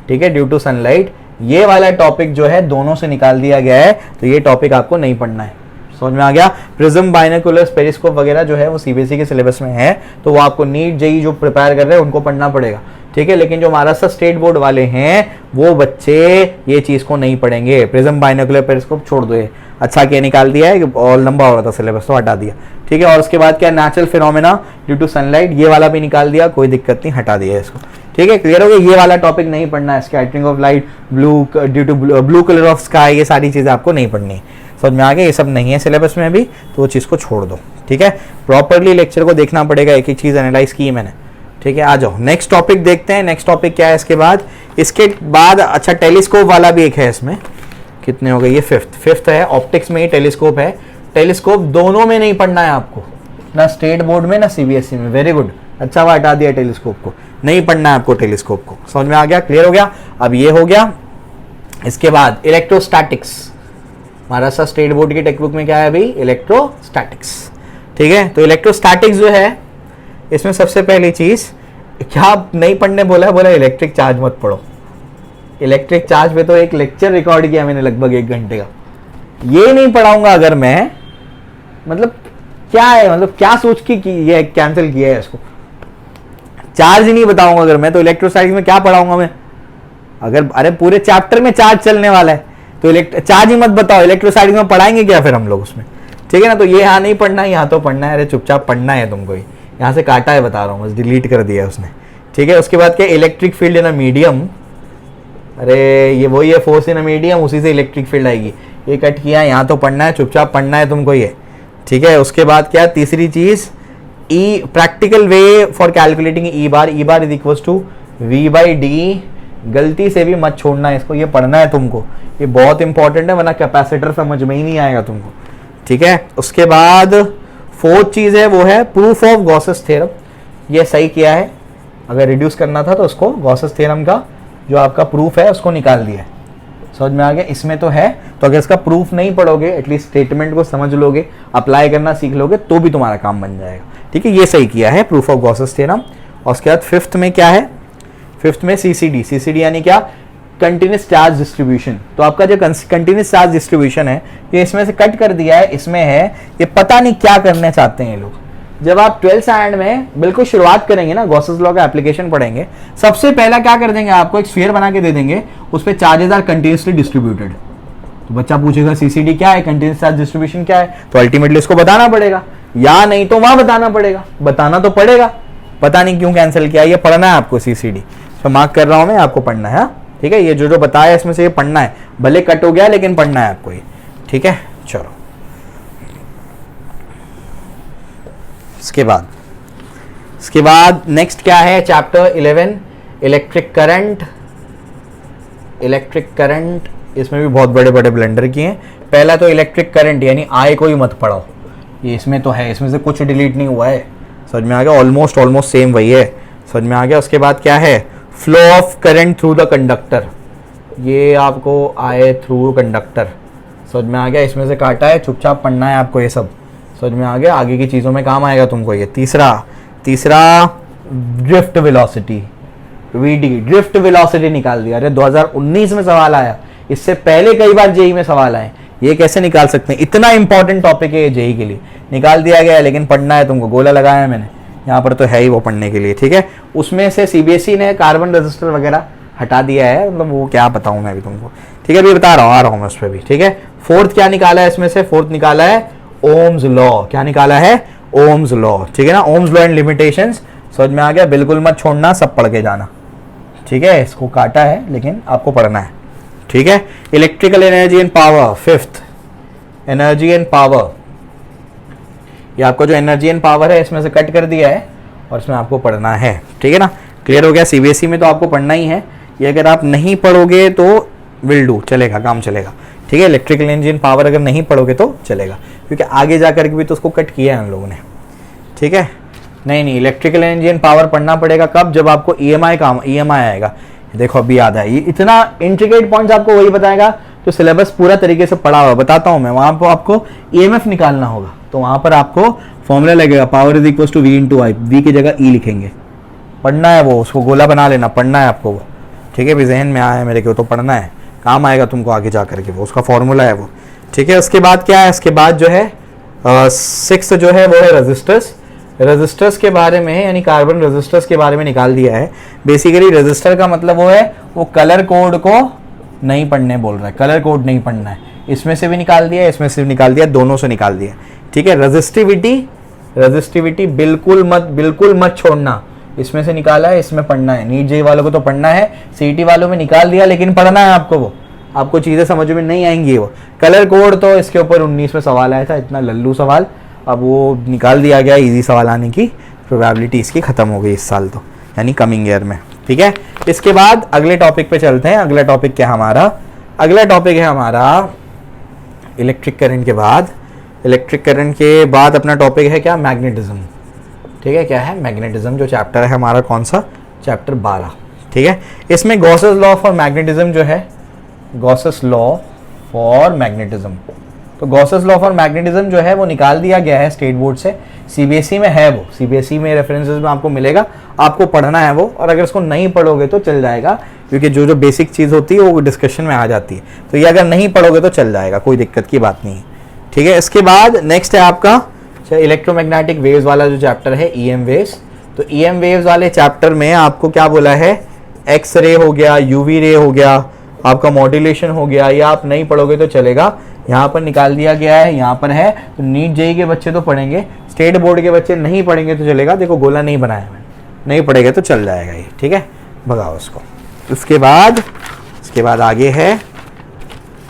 ठीक है, ड्यू टू सनलाइट, ये वाला टॉपिक जो है दोनों से निकाल दिया गया है, तो ये टॉपिक आपको नहीं पढ़ना है, समझ में आ गया। प्रिज्म, बाइनोकुलर्स, पेरिस्कोप वगैरह जो है वो सीबीएसई के सिलेबस में है, तो वो आपको नीट जेई जो प्रिपेयर कर रहे हैं उनको पढ़ना पड़ेगा, ठीक है। लेकिन जो महाराष्ट्र स्टेट बोर्ड वाले हैं वो बच्चे ये चीज को नहीं पढ़ेंगे। प्रिज्म बाइनोकुलर पेरिस्कोप छोड़ दो, ये अच्छा क्या निकाल दिया है, और लंबा हो रहा था सिलेबस तो हटा दिया, ठीक है। और उसके बाद क्या, natural phenomena due to sunlight, ये वाला भी निकाल दिया, कोई दिक्कत नहीं, हटा दिया इसको, ठीक है। क्लियर हो गया, ये वाला टॉपिक नहीं पढ़ना है, scattering of light, blue due to blue colour of sky, ये सारी चीजें आपको नहीं पढ़नी है। समझ में आ गया, ये सब नहीं है सिलेबस में अभी, तो वो चीज को छोड़ दो, ठीक है। प्रॉपरली लेक्चर को देखना पड़ेगा, एक एक चीज एनालाइज की है मैंने, ठीक है। आ जाओ नेक्स्ट टॉपिक देखते हैं। नेक्स्ट टॉपिक क्या है इसके बाद अच्छा टेलीस्कोप वाला भी एक है इसमें, कितने हो गए ये, फिफ्थ है। ऑप्टिक्स में ही टेलीस्कोप है। टेलीस्कोप दोनों में नहीं पढ़ना है आपको, ना स्टेट बोर्ड में ना सीबीएसई में, वेरी गुड, अच्छा हुआ हटा दिया टेलीस्कोप को, नहीं पढ़ना है आपको टेलीस्कोप को। समझ में आ गया, क्लियर हो गया। अब ये हो गया, इसके बाद इलेक्ट्रोस्टैटिक्स, महाराष्ट्र स्टेट बोर्ड की टेक्स्ट बुक में क्या है अभी, इलेक्ट्रोस्टैटिक्स, ठीक है। तो इलेक्ट्रोस्टैटिक्स जो है इसमें सबसे पहली चीज क्या नहीं पढ़ने बोला है, बोला इलेक्ट्रिक चार्ज मत पढ़ो। इलेक्ट्रिक चार्ज पे तो एक लेक्चर रिकॉर्ड किया मैंने लगभग 1 घंटे का, ये नहीं पढ़ाऊंगा अगर मैं, मतलब क्या है, मतलब क्या सोच के ये कैंसिल किया है इसको, चार्ज ही नहीं बताऊंगा अगर मैं, तो इलेक्ट्रोस्टैटिक्स में क्या पढ़ाऊंगा मैं अगर, अरे पूरे चैप्टर में चार्ज चलने वाला है तो चार्ज ही मत बताओ, इलेक्ट्रोस्टैटिक्स में पढ़ाएंगे क्या फिर हम लोग उसमें, ठीक है ना। तो ये यहाँ नहीं पढ़ना है, यहाँ तो पढ़ना है, अरे चुपचाप पढ़ना है तुमको ही, यहाँ से काटा है बता रहा हूँ, बस डिलीट कर दिया उसने, ठीक है। उसके बाद क्या, electric field in a medium, अरे ये वही है, फोर्स इन अ मीडियम, उसी से इलेक्ट्रिक फील्ड आएगी, ये कट किया, यहाँ तो पढ़ना है, चुपचाप पढ़ना है तुमको ये, ठीक है। उसके बाद क्या, तीसरी चीज E practical way for calculating E bar is equal to V/D, गलती से भी मत छोड़ना इसको, ये पढ़ना है तुमको, ये बहुत इंपॉर्टेंट है, वरना कैपेसिटर समझ में ही नहीं आएगा तुमको, ठीक है। उसके बाद फोर्थ चीज है वो है प्रूफ ऑफ गॉसेस थ्योरम, ये सही किया है, अगर रिड्यूस करना था तो उसको गॉसेस थ्योरम का जो आपका प्रूफ है उसको निकाल दिया है, समझ में आ गया। इसमें तो है, तो अगर इसका प्रूफ नहीं पढ़ोगे, एटलीस्ट स्टेटमेंट को समझ लोगे, अप्लाई करना सीख लोगे, तो भी तुम्हारा काम बन जाएगा, ठीक है। ये सही किया है, प्रूफ ऑफ गॉसेस थ्योरम। और उसके बाद फिफ्थ में क्या है, फिफ्थ में CCD यानी क्या, कंटिन्यूस चार्ज डिस्ट्रीब्यूशन। तो आपका जो कंटिन्यूस चार्ज डिस्ट्रीब्यूशन है ये इसमें से कट कर दिया है, इसमें है, ये पता नहीं क्या करने चाहते हैं ये लोग। जब आप 12th स्टैंडर्ड में बिल्कुल शुरुआत करेंगे ना, गॉसेस लॉ का एप्लीकेशन पढ़ेंगे, सबसे पहला क्या कर देंगे, आपको एक स्फीयर बना के दे देंगे, उस पर चार्जेस आर कंटिन्यूसली डिस्ट्रीब्यूटेड। तो बच्चा पूछेगा CCD क्या है, कंटिन्यूस चार्ज डिस्ट्रीब्यूशन क्या है, तो अल्टीमेटली इसको बताना पड़ेगा, या नहीं तो वहां बताना पड़ेगा, बताना तो पड़ेगा, पता नहीं क्यों कैंसिल किया, ये पढ़ना है आपको CCD, तो मार्क कर रहा हूं मैं, आपको पढ़ना है, ठीक है। ये जो बताया इसमें से ये पढ़ना है, भले कट हो गया लेकिन पढ़ना है आपको ये, ठीक है। चलो इसके बाद नेक्स्ट क्या है, चैप्टर 11 इलेक्ट्रिक करंट, इसमें भी बहुत बड़े बड़े ब्लेंडर किए हैं। पहला तो इलेक्ट्रिक करंट यानी आई को ही मत पढ़ो, ये इसमें तो है, इसमें से कुछ डिलीट नहीं हुआ है, समझ में आ गया, ऑलमोस्ट सेम वही है, समझ में आ गया। उसके बाद क्या है, flow of current through the conductor, ये आपको आए थ्रू कंडक्टर, समझ में आ गया, इसमें से काटा है, चुपचाप पढ़ना है आपको ये सब, समझ में आ गया, आगे की चीज़ों में काम आएगा तुमको ये। तीसरा drift velocity, VD, drift velocity निकाल दिया, अरे 2019 में सवाल आया, इससे पहले कई बार जेई में सवाल आए, ये कैसे निकाल सकते हैं, इतना इंपॉर्टेंट टॉपिक है ये जेई के लिए, निकाल दिया गया है, लेकिन पढ़ना है तुमको, गोला लगाया है मैंने यहाँ पर, तो है ही वो पढ़ने के लिए, ठीक है। उसमें से CBSE ने कार्बन रजिस्टर वगैरह हटा दिया है, मतलब वो क्या बताऊँ मैं अभी तुमको, ठीक है, अभी बता रहा हूँ, आ रहा हूँ मैं उस पर भी, ठीक है। फोर्थ क्या निकाला है इसमें से, फोर्थ निकाला है ओम्स लॉ, क्या निकाला है, ओम्स लॉ, ठीक है ना, ओम्स लॉ एंड लिमिटेशंस, समझ में आ गया, बिल्कुल मत छोड़ना, सब पढ़ के जाना, ठीक है। इसको काटा है लेकिन आपको पढ़ना है, ठीक है। Electrical energy and power, fifth energy and power, ये आपको जो एनर्जी एंड पावर है इसमें से कट कर दिया है और इसमें आपको पढ़ना है, ठीक है ना, क्लियर हो गया। CBSE में तो आपको पढ़ना ही है, ये अगर आप नहीं पढ़ोगे तो विल डू, चलेगा, काम चलेगा, ठीक है। इलेक्ट्रिकल एनर्जी एंड पावर अगर नहीं पढ़ोगे तो चलेगा, क्योंकि आगे जाकर के भी तो उसको कट किया है हम लोगों ने, ठीक है। नहीं, इलेक्ट्रिकल एनर्जी एंड पावर पढ़ना पड़ेगा कब, जब आपको EMI आएगा, देखो अभी याद है, ये इतना इंट्रिकेट पॉइंट्स आपको वही बताएगा जो सिलेबस पूरा तरीके से पढ़ा हुआ, बताता हूं मैं, वहां पर आपको EMF निकालना होगा, तो वहां पर आपको फॉर्मूला लगेगा, power is equal to V/I, V की जगह E लिखेंगे, पढ़ना है वो, उसको गोला बना लेना, पढ़ना है आपको वो, ठीक है, भी जहन में आया है मेरे को, तो पढ़ना है, काम आएगा तुमको आगे जा करके, वो उसका फॉर्मूला है वो, ठीक है। उसके बाद क्या है, इसके बाद जो है 6th जो है वो है रेजिस्टर्स। रेजिस्टर्स के बारे में, यानी कार्बन रेजिस्टर्स के बारे में निकाल दिया है। बेसिकली रेजिस्टर का मतलब वो है, वो कलर कोड को नहीं पढ़ने बोल रहा है, कलर कोड नहीं पढ़ना है। इसमें से भी निकाल दिया, इसमें से भी निकाल दिया, दोनों से निकाल दिया, ठीक है। रजिस्टिविटी बिल्कुल मत छोड़ना। इसमें से निकाला है, इसमें पढ़ना है। नीट जेई वालों को तो पढ़ना है, सीईटी वालों में निकाल दिया, लेकिन पढ़ना है आपको। वो आपको चीज़ें समझ में नहीं आएंगी। वो कलर कोड तो इसके ऊपर 19 में सवाल आया था, इतना लल्लू सवाल, अब वो निकाल दिया गया। इजी सवाल आने की प्रोबेबिलिटी इसकी ख़त्म हो गई इस साल तो, यानी कमिंग ईयर में, ठीक है। इसके बाद अगले टॉपिक पे चलते हैं। अगला टॉपिक क्या हमारा? अगला टॉपिक है हमारा इलेक्ट्रिक करंट के बाद। इलेक्ट्रिक करंट के बाद अपना टॉपिक है क्या? मैग्नेटिज्म, ठीक है। क्या है? मैग्नेटिज्म, जो चैप्टर है हमारा कौन सा? चैप्टर 12, ठीक है। इसमें गॉसेस लॉ फॉर मैग्नेटिज्म जो है, गॉसेस लॉ फॉर मैग्नेटिज्म, तो गॉसेस लॉ फॉर मैग्नेटिज्म जो है वो निकाल दिया गया है स्टेट बोर्ड से। सीबीएसई में है वो, सीबीएसई में रेफरेंसेस में आपको मिलेगा, आपको पढ़ना है वो। और अगर इसको नहीं पढ़ोगे तो चल जाएगा, क्योंकि जो जो बेसिक चीज़ होती है वो डिस्कशन में आ जाती है। तो ये अगर नहीं पढ़ोगे तो चल जाएगा, कोई दिक्कत की बात नहीं है, ठीक है। इसके बाद नेक्स्ट है आपका इलेक्ट्रोमैग्नेटिक वेव्स वाला जो चैप्टर है, ईएम वेव्स। तो ईएम वेव्स वाले चैप्टर में आपको क्या बोला है? एक्स रे हो गया, यूवी रे हो गया, आपका मॉड्यूलेशन हो गया, या आप नहीं पढ़ोगे तो चलेगा। यहाँ पर निकाल दिया गया है, यहाँ पर है। तो नीट जेई के बच्चे तो पढ़ेंगे, स्टेट बोर्ड के बच्चे नहीं पढ़ेंगे तो चलेगा। देखो गोला नहीं बनाया मैंने, नहीं पढ़ेगा तो चल जाएगा ये, ठीक है। भगाओ उसको। इसके बाद आगे है,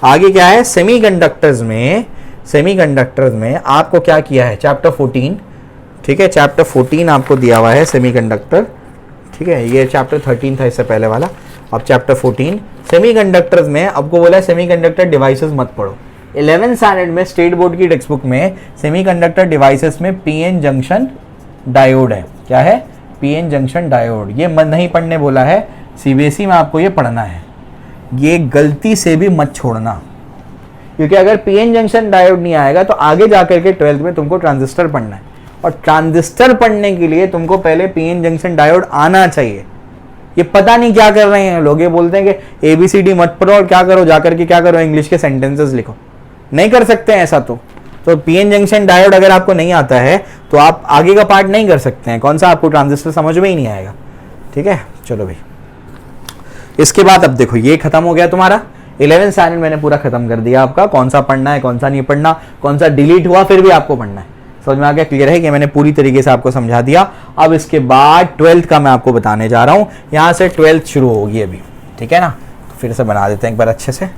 आगे क्या है? सेमीकंडक्टर्स में आपको क्या किया है? चैप्टर 14, ठीक है। चैप्टर 14 आपको दिया हुआ है सेमीकंडक्टर, ठीक है। ये चैप्टर 13 था इससे पहले वाला, अब चैप्टर 14 सेमीकंडक्टर्स में आपको बोला है सेमीकंडक्टर डिवाइसेस मत पढ़ो। 11th स्टैंडर्ड में स्टेट बोर्ड की टेक्स्ट बुक में सेमीकंडक्टर डिवाइसेस में पीएन जंक्शन डायोड है। क्या है? PN junction diode. ये मत नहीं पढ़ने बोला है, सीबीएसई में आपको ये पढ़ना है। ये गलती से भी मत छोड़ना, क्योंकि अगर पीएन जंक्शन डायोड नहीं आएगा तो आगे जाकर के 12th में तुमको ट्रांजिस्टर पढ़ना है, और ट्रांजिस्टर पढ़ने के लिए तुमको पहले पीएन जंक्शन डायोड आना चाहिए। ये पता नहीं क्या कर रहे हैं लोग, ये बोलते हैं कि ABCD मत पढ़ो और क्या करो, जाकर के क्या करो, इंग्लिश के सेंटेंसेस लिखो। नहीं कर सकते हैं ऐसा। तो पीएन जंक्शन डायोड अगर आपको नहीं आता है तो आप आगे का पार्ट नहीं कर सकते हैं। कौन सा? आपको ट्रांजिस्टर समझ में ही नहीं आएगा, ठीक है। चलो भाई, इसके बाद अब देखो ये खत्म हो गया तुम्हारा 11th स्टैंडर्ड, मैंने पूरा खत्म कर दिया आपका। कौन सा पढ़ना है, कौन सा नहीं पढ़ना, कौन सा डिलीट हुआ फिर भी आपको पढ़ना है। समझ में आ गया? क्लियर है कि मैंने पूरी तरीके से आपको समझा दिया। अब इसके बाद 12th का मैं आपको बताने जा रहा हूं। यहां से 12th शुरू होगी अभी, ठीक है ना। तो फिर से बना देते हैं एक बार अच्छे से।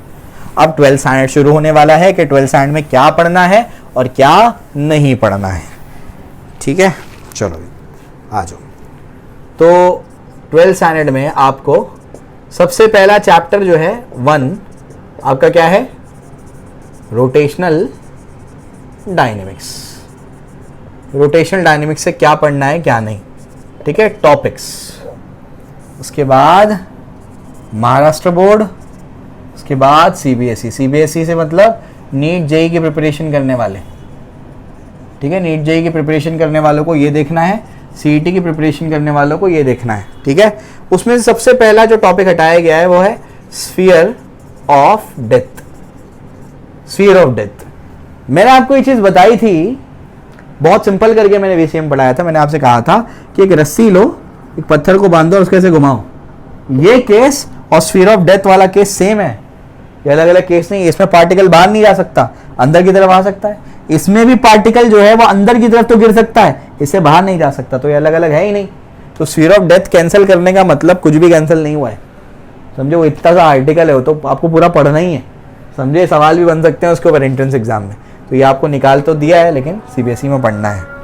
अब 12th स्टैंडर्ड शुरू होने वाला है कि 12th स्टैंडर्ड में क्या पढ़ना है और क्या नहीं पढ़ना है, ठीक है। चलो आ जाओ। तो 12th स्टैंडर्ड में आपको सबसे पहला चैप्टर जो है 1 आपका क्या है? Rotational dynamics. रोटेशनल डायनेमिक्स से क्या पढ़ना है क्या नहीं, ठीक है। टॉपिक्स, उसके बाद महाराष्ट्र बोर्ड, उसके बाद सीबीएसई से मतलब नीट जेई की प्रिपरेशन करने वाले, ठीक है। नीट जेई की प्रिपरेशन करने वालों को ये देखना है, सीईटी की प्रिपरेशन करने वालों को ये देखना है, ठीक है। उसमें से सबसे पहला जो टॉपिक हटाया गया है वो है sphere of death. Sphere of death मैंने आपको ये चीज बताई थी, बहुत सिंपल करके मैंने वीसीएम पढ़ाया था। मैंने आपसे कहा था कि एक रस्सी लो, एक पत्थर को बांधो और उसके ऐसे घुमाओ। ये केस और स्फीयर ऑफ डेथ वाला केस सेम है, ये अलग अलग केस नहीं है। इसमें पार्टिकल बाहर नहीं जा सकता, अंदर की तरफ आ सकता है। इसमें भी पार्टिकल जो है वो अंदर की तरफ तो गिर सकता है, इससे बाहर नहीं जा सकता। तो ये अलग अलग है ही नहीं। तो स्फीयर ऑफ डेथ कैंसिल करने का मतलब कुछ भी कैंसिल नहीं हुआ है, समझे। वो इतना सा आर्टिकल है, वो तो आपको पूरा पढ़ना ही है, समझे। सवाल भी बन सकते हैं उसके ऊपर एंट्रेंस एग्जाम में। तो ये आपको निकाल तो दिया है, लेकिन सीबीएसई में पढ़ना है।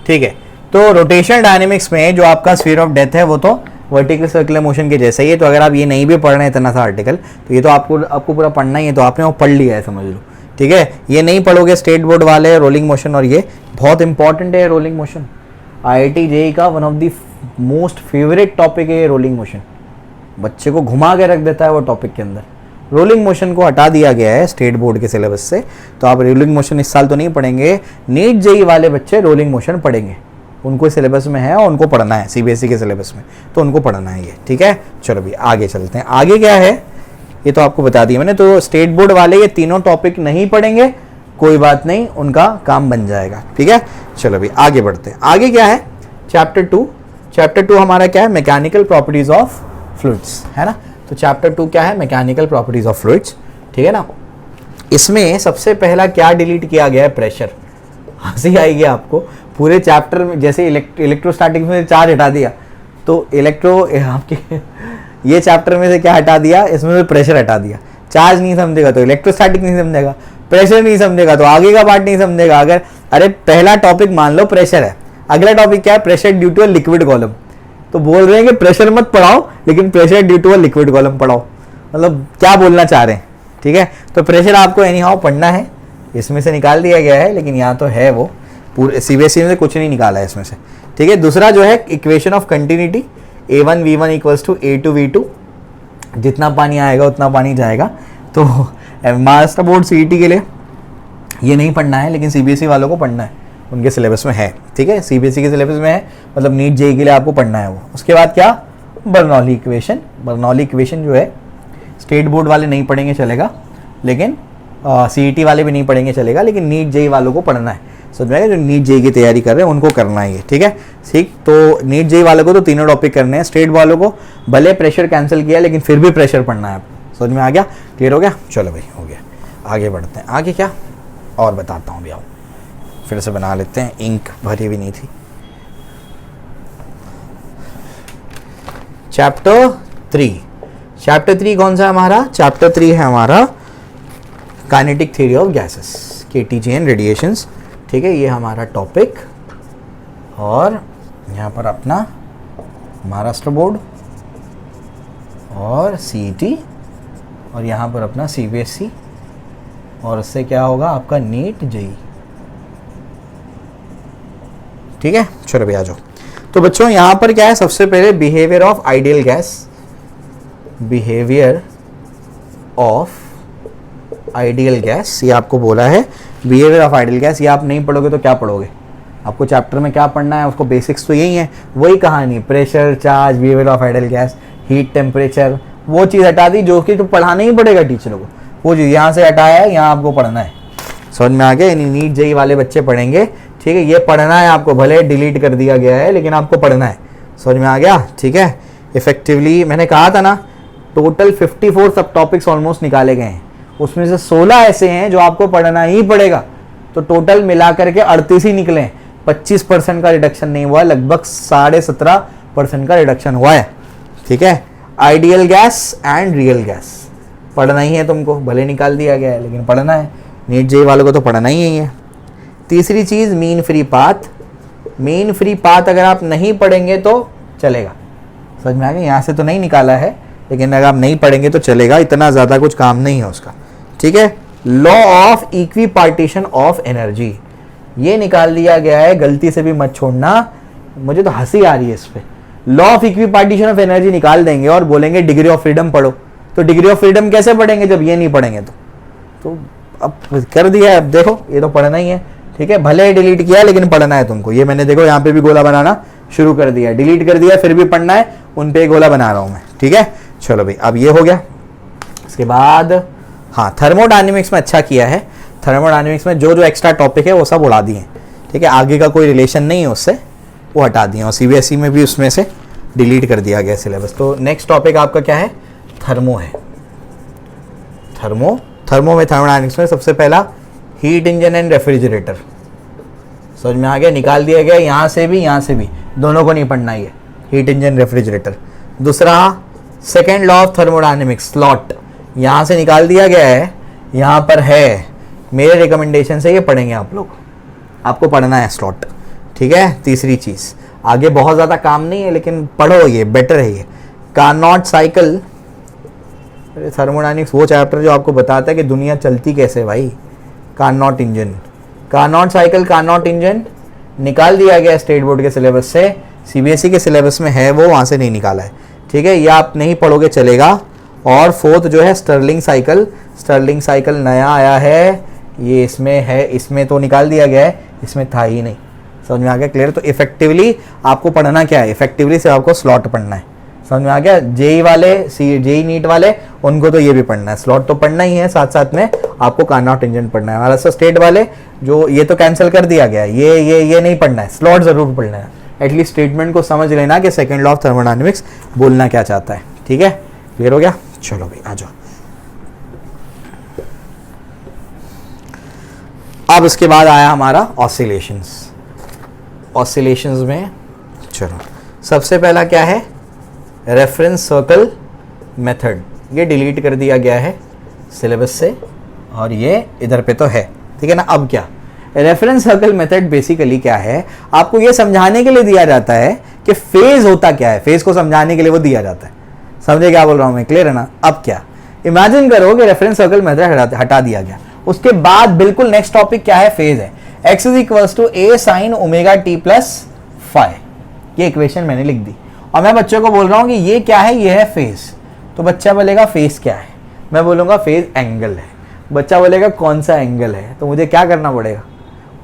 ठीक है। तो रोटेशनल डायनेमिक्स में जो आपका स्फीयर ऑफ डेथ है वो तो वर्टिकल सर्कुलर मोशन के जैसा ही है। तो अगर आप ये नहीं भी पढ़ रहे हैं इतना सा आर्टिकल, तो ये तो आपको पूरा पढ़ना ही है, तो आपने वो पढ़ लिया है समझ लो, ठीक है। ये नहीं पढ़ोगे स्टेट बोर्ड वाले रोलिंग मोशन, और ये बहुत इंपॉर्टेंट है रोलिंग मोशन। IIT JEE का one of the most favourite topic है ये रोलिंग मोशन, बच्चे को घुमा के रख देता है वो टॉपिक के अंदर। रोलिंग मोशन को हटा दिया गया है स्टेट बोर्ड के सिलेबस से, तो आप रोलिंग मोशन इस साल तो नहीं पढ़ेंगे। नीट JEE वाले बच्चे रोलिंग मोशन पढ़ेंगे, उनको सिलेबस में है और उनको पढ़ना है, CBSE के सिलेबस में, तो उनको पढ़ना है ये, ठीक है। चलो भी आगे चलते हैं। आगे क्या है ये तो आपको बता दिया मैंने। तो स्टेट बोर्ड वाले ये तीनों टॉपिक नहीं पढ़ेंगे, कोई बात नहीं, उनका काम बन जाएगा, ठीक है। चलो भी आगे बढ़ते हैं। आगे क्या है, चैप्टर 2। चैप्टर 2 हमारा क्या है, मैकेनिकल प्रॉपर्टीज ऑफ फ्लूइड्स, है ना। तो चैप्टर 2 क्या है, मैकेनिकल प्रॉपर्टीज ऑफ फ्लूइड्स, ठीक है ना। इसमें सबसे पहला क्या डिलीट किया गया है, प्रेशर। हंसी आएगी आपको, पूरे चैप्टर में जैसे इलेक्ट्रोस्टैटिक्स में चार्ज हटा दिया, तो आपके ये चैप्टर में से क्या हटा दिया, इसमें से प्रेशर हटा दिया। चार्ज नहीं समझेगा तो इलेक्ट्रोस्टैटिक नहीं समझेगा, प्रेशर नहीं समझेगा तो आगे का पार्ट नहीं समझेगा। अगर अरे पहला टॉपिक मान लो प्रेशर है, अगला टॉपिक क्या है, pressure due to a liquid column, तो बोल रहे हैं कि प्रेशर मत पढ़ाओ लेकिन pressure due to a liquid column पढ़ाओ, मतलब क्या बोलना चाह रहे हैं, ठीक है। तो प्रेशर आपको एनी हाउ पढ़ना है, इसमें से निकाल दिया गया है, लेकिन यहाँ तो है वो पूरे CBSE में से कुछ नहीं निकाला है इसमें से, ठीक है। दूसरा जो है equation of continuity, A1V1 equals to A2V2, जितना पानी आएगा उतना पानी जाएगा। तो महाराष्ट्र बोर्ड CET के लिए ये नहीं पढ़ना है, लेकिन CBSE वालों को पढ़ना है, उनके सिलेबस में है, ठीक है। CBSE के सिलेबस में है, मतलब नीट JEE के लिए आपको पढ़ना है वो। उसके बाद क्या, बर्नौली इक्वेशन। बर्नौली इक्वेशन जो है स्टेट बोर्ड वाले नहीं पढ़ेंगे चलेगा, लेकिन CET वाले भी नहीं पढ़ेंगे चलेगा, लेकिन नीट JEE वालों को पढ़ना है। समझ में आएगा, जो नीट JEE की तैयारी कर रहे हैं उनको करना है ये, ठीक है। ठीक, तो नीट JEE वालों को तो तीनों टॉपिक करने हैं। स्टेट वालों को भले प्रेशर कैंसिल किया, लेकिन फिर भी प्रेशर पढ़ना है आपको। समझ में आ गया, क्लियर हो गया। चलो भाई हो गया, आगे बढ़ते हैं। आगे क्या और बताता हूँ, भी आओ फिर से बना लेते हैं, इंक भरी भी नहीं थी। चैप्टर 3, चैप्टर 3 कौन सा है हमारा, चैप्टर 3 है हमारा kinetic theory of gases, KTG and radiations, ठीक है। ये हमारा टॉपिक, और यहाँ पर अपना महाराष्ट्र बोर्ड और CET, और यहाँ पर अपना CBSE, और इससे क्या होगा आपका नीट JEE, ठीक है। चलो भैया आ जाओ। तो बच्चों यहाँ पर क्या है, सबसे पहले behaviour of ideal gas, behaviour of ideal gas, ये आपको बोला है बिहेवियर ऑफ आइडियल गैस। ये आप नहीं पढ़ोगे तो क्या पढ़ोगे, आपको चैप्टर में क्या पढ़ना है, उसको बेसिक्स तो यही है, वही कहानी, pressure, charge, behaviour of ideal gas, heat, temperature, वो चीज़ हटा दी जो कि तो पढ़ाना ही पड़ेगा टीचरों को, वो चीज़ यहाँ से हटाया है, यहाँ आपको पढ़ना है। समझ में आ गया, यानी नीट JEE वाले बच्चे पढ़ेंगे, ठीक है। ये पढ़ना है आपको, भले डिलीट कर दिया गया है लेकिन आपको पढ़ना है। समझ में आ गया, ठीक है। इफेक्टिवली मैंने कहा था ना, टोटल 54 सब टॉपिक्स ऑलमोस्ट निकाले गए हैं, उसमें से 16 ऐसे हैं जो आपको पढ़ना ही पड़ेगा। तो टोटल मिला करके 38 ही निकले, 25% का रिडक्शन नहीं हुआ, लगभग 17.5% का रिडक्शन हुआ है, ठीक है। Ideal gas and real gas पढ़ना ही है तुमको, भले निकाल दिया गया है लेकिन पढ़ना है। नीट JEE वालों को तो पढ़ना ही है। तीसरी चीज़ mean free path. Mean free path अगर आप नहीं पढ़ेंगे तो चलेगा, समझ में आ गया। यहाँ से तो नहीं निकाला है, लेकिन अगर आप नहीं पढ़ेंगे तो चलेगा, इतना ज़्यादा कुछ काम नहीं है उसका, ठीक है। Law of equi partition of energy, ये निकाल दिया गया है, गलती से भी मत छोड़ना, मुझे तो हंसी आ रही है इस पर। Law of equi partition of energy निकाल देंगे और बोलेंगे डिग्री ऑफ फ्रीडम पढ़ो, तो डिग्री ऑफ फ्रीडम कैसे पढ़ेंगे जब ये नहीं पढ़ेंगे तो अब कर दिया है, अब देखो ये तो पढ़ना ही है, ठीक है। भले डिलीट किया लेकिन पढ़ना है तुमको। ये मैंने देखो यहाँ पे भी गोला बनाना शुरू कर दिया, डिलीट कर दिया फिर भी पढ़ना है, उन पे गोला बना रहा हूँ मैं, ठीक है। चलो भाई अब ये हो गया। इसके बाद हाँ, थर्मोडायनेमिक्स में अच्छा किया है, थर्मोडायनेमिक्स में जो जो एक्स्ट्रा टॉपिक है वो सब उड़ा दिए, ठीक है। आगे का कोई रिलेशन नहीं है उससे, वो हटा दिए, और CBSE में भी उसमें से डिलीट कर दिया गया सिलेबस। तो नेक्स्ट टॉपिक आपका क्या है, थर्मो है। थर्मो में थर्मोडायनेमिक्स में सबसे पहला हीट इंजन एंड रेफ्रिजरेटर, समझ में आ गया, निकाल दिया गया, यहाँ से भी दोनों को नहीं पढ़ना ही है, हीट इंजन रेफ्रिजरेटर। दूसरा second law of thermodynamics, slot, यहाँ से निकाल दिया गया है, यहाँ पर है, मेरे रिकमेंडेशन से ये पढ़ेंगे आप लोग, आपको पढ़ना है स्लॉट, ठीक है, तीसरी चीज आगे बहुत ज्यादा काम नहीं है लेकिन पढ़ो, ये बेटर है। ये कार्नोट साइकिल, थर्मोडायनेमिक्स वो चैप्टर जो आपको बताता है कि दुनिया चलती कैसे भाई। Carnot engine, Carnot cycle, Carnot engine निकाल दिया गया स्टेट बोर्ड के सिलेबस से, सीबीएसई के सिलेबस में है वो, वहाँ से नहीं निकाला है, ठीक है। ये आप नहीं पढ़ोगे चलेगा। और फोर्थ जो है स्टर्लिंग साइकिल, स्टर्लिंग साइकिल नया आया है, ये इसमें है, इसमें तो निकाल दिया गया है, इसमें था ही नहीं। समझ में आ गया, क्लियर। तो इफेक्टिवली आपको पढ़ना क्या है, इफेक्टिवली से आपको स्लॉट पढ़ना है। समझ में आ गया। जेई वाले, जेई नीट वाले, उनको तो ये भी पढ़ना है, स्लॉट तो पढ़ना ही है, साथ साथ में आपको कार्नोट इंजन पढ़ना है। महाराष्ट्र स्टेट वाले जो ये तो कैंसिल कर दिया गया, ये नहीं पढ़ना है, स्लॉट जरूर पढ़ना है। एटलीस्ट स्टेटमेंट को समझ लेना कि सेकंड लॉ ऑफ थर्मोडायनेमिक्स बोलना क्या चाहता है, ठीक है। क्लियर हो गया, चलो भाई आ जाओ। अब इसके बाद आया हमारा ऑसिलेशंस। ऑसिलेशंस में चलो सबसे पहला क्या है, रेफरेंस सर्कल मेथड। ये डिलीट कर दिया गया है सिलेबस से और ये इधर पे तो है, ठीक है ना। अब क्या, रेफरेंस सर्कल मेथड बेसिकली क्या है, आपको ये समझाने के लिए दिया जाता है कि फेज होता क्या है, फेज को समझाने के लिए वो दिया जाता है। समझे क्या बोल रहा हूं मैं, क्लियर है ना। अब क्या, इमेजिन करो कि रेफरेंस सर्कल मेथड हटा दिया गया, उसके बाद बिल्कुल नेक्स्ट टॉपिक क्या है, फेज है। x is equals to a sin omega t plus phi, ये इक्वेशन मैंने लिख दी और मैं बच्चों को बोल रहा हूं कि ये क्या है, ये है फेज। तो बच्चा बोलेगा फेज क्या है, मैं बोलूंगा फेज एंगल है। बच्चा बोलेगा कौन सा एंगल है, तो मुझे क्या करना पड़ेगा,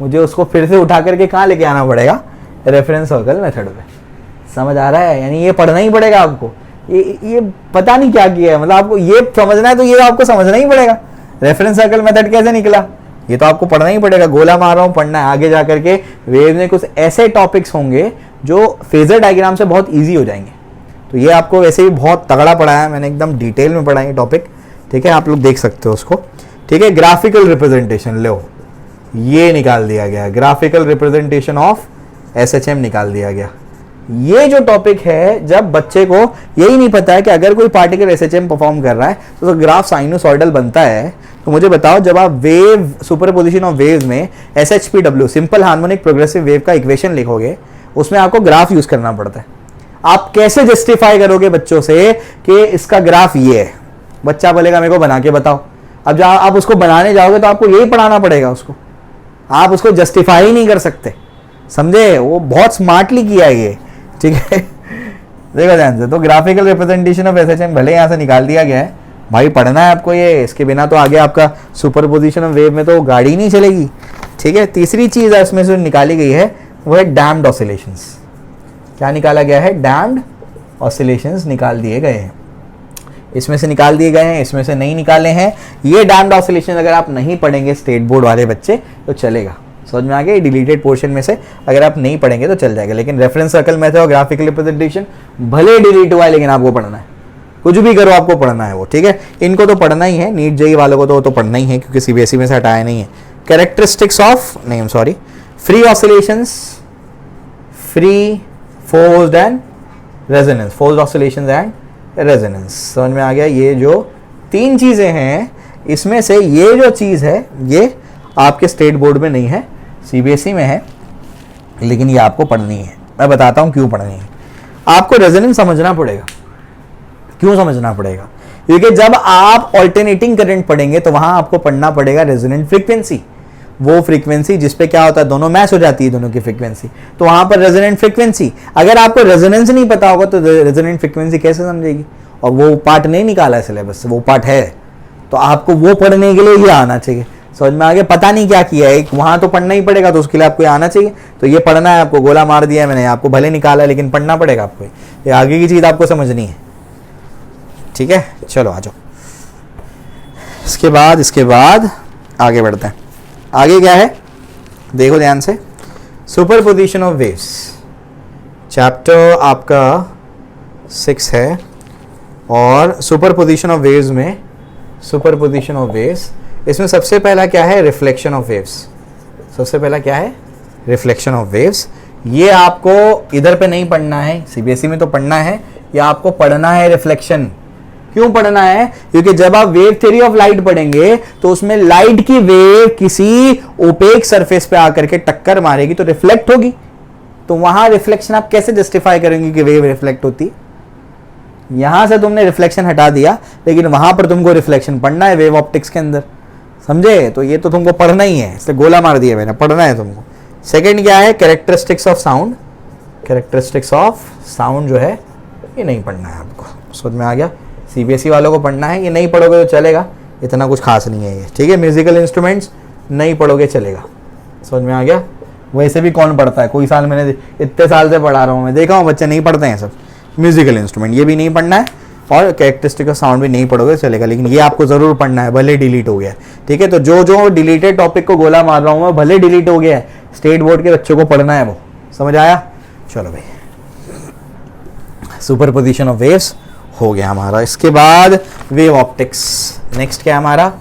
मुझे उसको फिर से उठा करके कहाँ लेके आना पड़ेगा, रेफरेंस सर्कल मेथड पे। समझ आ रहा है, यानी ये पढ़ना ही पड़ेगा आपको। ये पता नहीं क्या किया है, मतलब आपको ये समझना है तो ये आपको समझना ही पड़ेगा। रेफरेंस सर्कल मेथड कैसे निकला, ये तो आपको पढ़ना ही पड़ेगा। गोला मार रहा हूँ, पढ़ना है। आगे जाकर के वेव में कुछ ऐसे टॉपिक्स होंगे जो फेजर डायग्राम से बहुत इजी हो जाएंगे। तो ये आपको वैसे भी बहुत तगड़ा पढ़ाया है मैंने, एकदम डिटेल में पढ़ा है टॉपिक, ठीक है। आप लोग देख सकते हो उसको, ठीक है। ग्राफिकल रिप्रेजेंटेशन लो, ये निकाल दिया गया, ग्राफिकल रिप्रेजेंटेशन ऑफ एसएचएम निकाल दिया गया। ये जो टॉपिक है, जब बच्चे को यही नहीं पता है कि अगर कोई पार्टिकल एसएचएम परफॉर्म कर रहा है तो ग्राफ साइनोसॉइडल बनता है, तो मुझे बताओ जब आप वेव सुपरपोजिशन ऑफ वेव्स में SHPW simple harmonic progressive wave का इक्वेशन लिखोगे, उसमें आपको ग्राफ यूज करना पड़ता है। आप कैसे जस्टिफाई करोगे बच्चों से कि इसका ग्राफ ये है, बच्चा बोलेगा मेरे को बना के बताओ। अब जब आप उसको बनाने जाओगे तो आपको यही पढ़ाना पड़ेगा उसको, आप उसको जस्टिफाई ही नहीं कर सकते, समझे। वो बहुत स्मार्टली किया है ये, ठीक है। देखो ध्यान से, तो ग्राफिकल रिप्रेजेंटेशन ऑफ एसएचएम भले यहाँ से निकाल दिया गया है, भाई पढ़ना है आपको ये, इसके बिना तो आगे आपका सुपरपोजिशन ऑफ वेव में तो गाड़ी नहीं चलेगी, ठीक है। तीसरी चीज है इसमें से निकाली गई है, वो है डैम्ड ऑसिलेशंस। क्या निकाला गया है, डैम्ड ऑसिलेशंस निकाल दिए गए हैं। इसमें से निकाल दिए गए हैं, इसमें से नहीं निकाले हैं। ये डैम्ड ऑसिलेशन अगर आप नहीं पढ़ेंगे स्टेट बोर्ड वाले बच्चे तो चलेगा, समझ में आ गया। डिलीटेड पोर्शन में से अगर आप नहीं पढ़ेंगे तो चल जाएगा, लेकिन रेफरेंस सर्कल मेथड और ग्राफिकल रिप्रेजेंटेशन भले डिलीट हुआ है लेकिन आपको पढ़ना है, कुछ भी करो आपको पढ़ना है वो, ठीक है। इनको तो पढ़ना ही है, नीट जेई वालों को तो पढ़ना ही है क्योंकि सीबीएसई में से हटाया नहीं है। कैरेक्टरिस्टिक्स ऑफ, नहीं sorry, free oscillations, free forced and resonance, forced oscillations and resonance. समझ में आ गया। ये जो तीन चीजें हैं, इसमें से ये जो चीज है ये आपके स्टेट बोर्ड में नहीं है, सीबीएसई में है, लेकिन ये आपको पढ़नी है। मैं बताता हूं क्यों पढ़नी है। आपको रेजोनेंस समझना पड़ेगा। क्यों समझना पड़ेगा, क्योंकि जब आप ऑल्टरनेटिंग करंट पढ़ेंगे तो वहां आपको पढ़ना पड़ेगा रेजोनेंट फ्रीक्वेंसी, वो फ्रीक्वेंसी जिसपे क्या होता है, दोनों मैच हो जाती है दोनों की फ्रीक्वेंसी, तो वहां पर रेजोनेंट फ्रीक्वेंसी। अगर आपको रेजोनेंस नहीं पता होगा तो रेजोनेंट फ्रीक्वेंसी कैसे समझेगी, और वो पार्ट नहीं निकाला है सिलेबस से, वो पार्ट है, तो आपको वो पढ़ने के लिए ही आना चाहिए। समझ में आगे, पता नहीं क्या किया है, वहां तो पढ़ना ही पड़ेगा, तो उसके लिए आपको आना चाहिए। तो ये पढ़ना है आपको, गोला मार दिया है मैंने, आपको भले निकाला है लेकिन पढ़ना पड़ेगा आपको, ये आगे की चीज आपको समझनी है, ठीक है। चलो आ जाओ, इसके बाद आगे बढ़ते हैं। आगे क्या है, देखो ध्यान से, सुपरपोजिशन ऑफ वेव्स, चैप्टर आपका 6 है, और सुपरपोजिशन ऑफ वेव्स में, सुपरपोजिशन ऑफ वेव्स, इसमें सबसे पहला क्या है, रिफ्लेक्शन ऑफ वेव्स। सबसे पहला क्या है, रिफ्लेक्शन ऑफ वेव्स। ये आपको इधर पे नहीं पढ़ना है, सीबीएसई में तो पढ़ना है, या आपको पढ़ना है रिफ्लेक्शन। क्यों पढ़ना है, क्योंकि जब आप वेव थ्योरी ऑफ लाइट पढ़ेंगे तो उसमें लाइट की वेव किसी ओपेक सरफेस पे आकर के टक्कर मारेगी तो रिफ्लेक्ट होगी, तो वहां रिफ्लेक्शन आप कैसे जस्टिफाई करेंगे कि वेव रिफ्लेक्ट होती? यहां से तुमने रिफ्लेक्शन हटा दिया, लेकिन वहां पर तुमको रिफ्लेक्शन पढ़ना है वेव ऑप्टिक्स के अंदर, समझे? तो ये तो तुमको पढ़ना ही है, इसलिए गोला मार दिया मैंने, पढ़ना है तुमको। सेकंड क्या है? Characteristics of sound. Characteristics of sound जो है ये नहीं पढ़ना है आपको, समझ में आ गया? सीबीएसई वालों को पढ़ना है, ये नहीं पढ़ोगे तो चलेगा, इतना कुछ खास नहीं है ये, ठीक है? म्यूजिकल इंस्ट्रूमेंट्स नहीं पढ़ोगे चलेगा, समझ में आ गया? वैसे भी कौन पढ़ता है, कोई साल मैंने इतने साल से पढ़ा रहा हूँ मैं, देखा हूँ बच्चे नहीं पढ़ते हैं सब। म्यूजिकल इंस्ट्रूमेंट ये भी नहीं पढ़ना है, और कैरेक्टरिस्टिक ऑफ साउंड भी नहीं पढ़ोगे चलेगा, लेकिन ये आपको जरूर पढ़ना है, भले डिलीट हो गया है, ठीक है? तो जो जो डिलीटेड टॉपिक को गोला मार रहा हूँ मैं, भले डिलीट हो गया है, स्टेट बोर्ड के बच्चों को पढ़ना है वो, समझ आया? चलो भाई, सुपर पोजिशन ऑफ वेव्स हो गया हमारा। इसके बाद वेव ऑप्टिक्स, नेक्स्ट क्या है हमारा?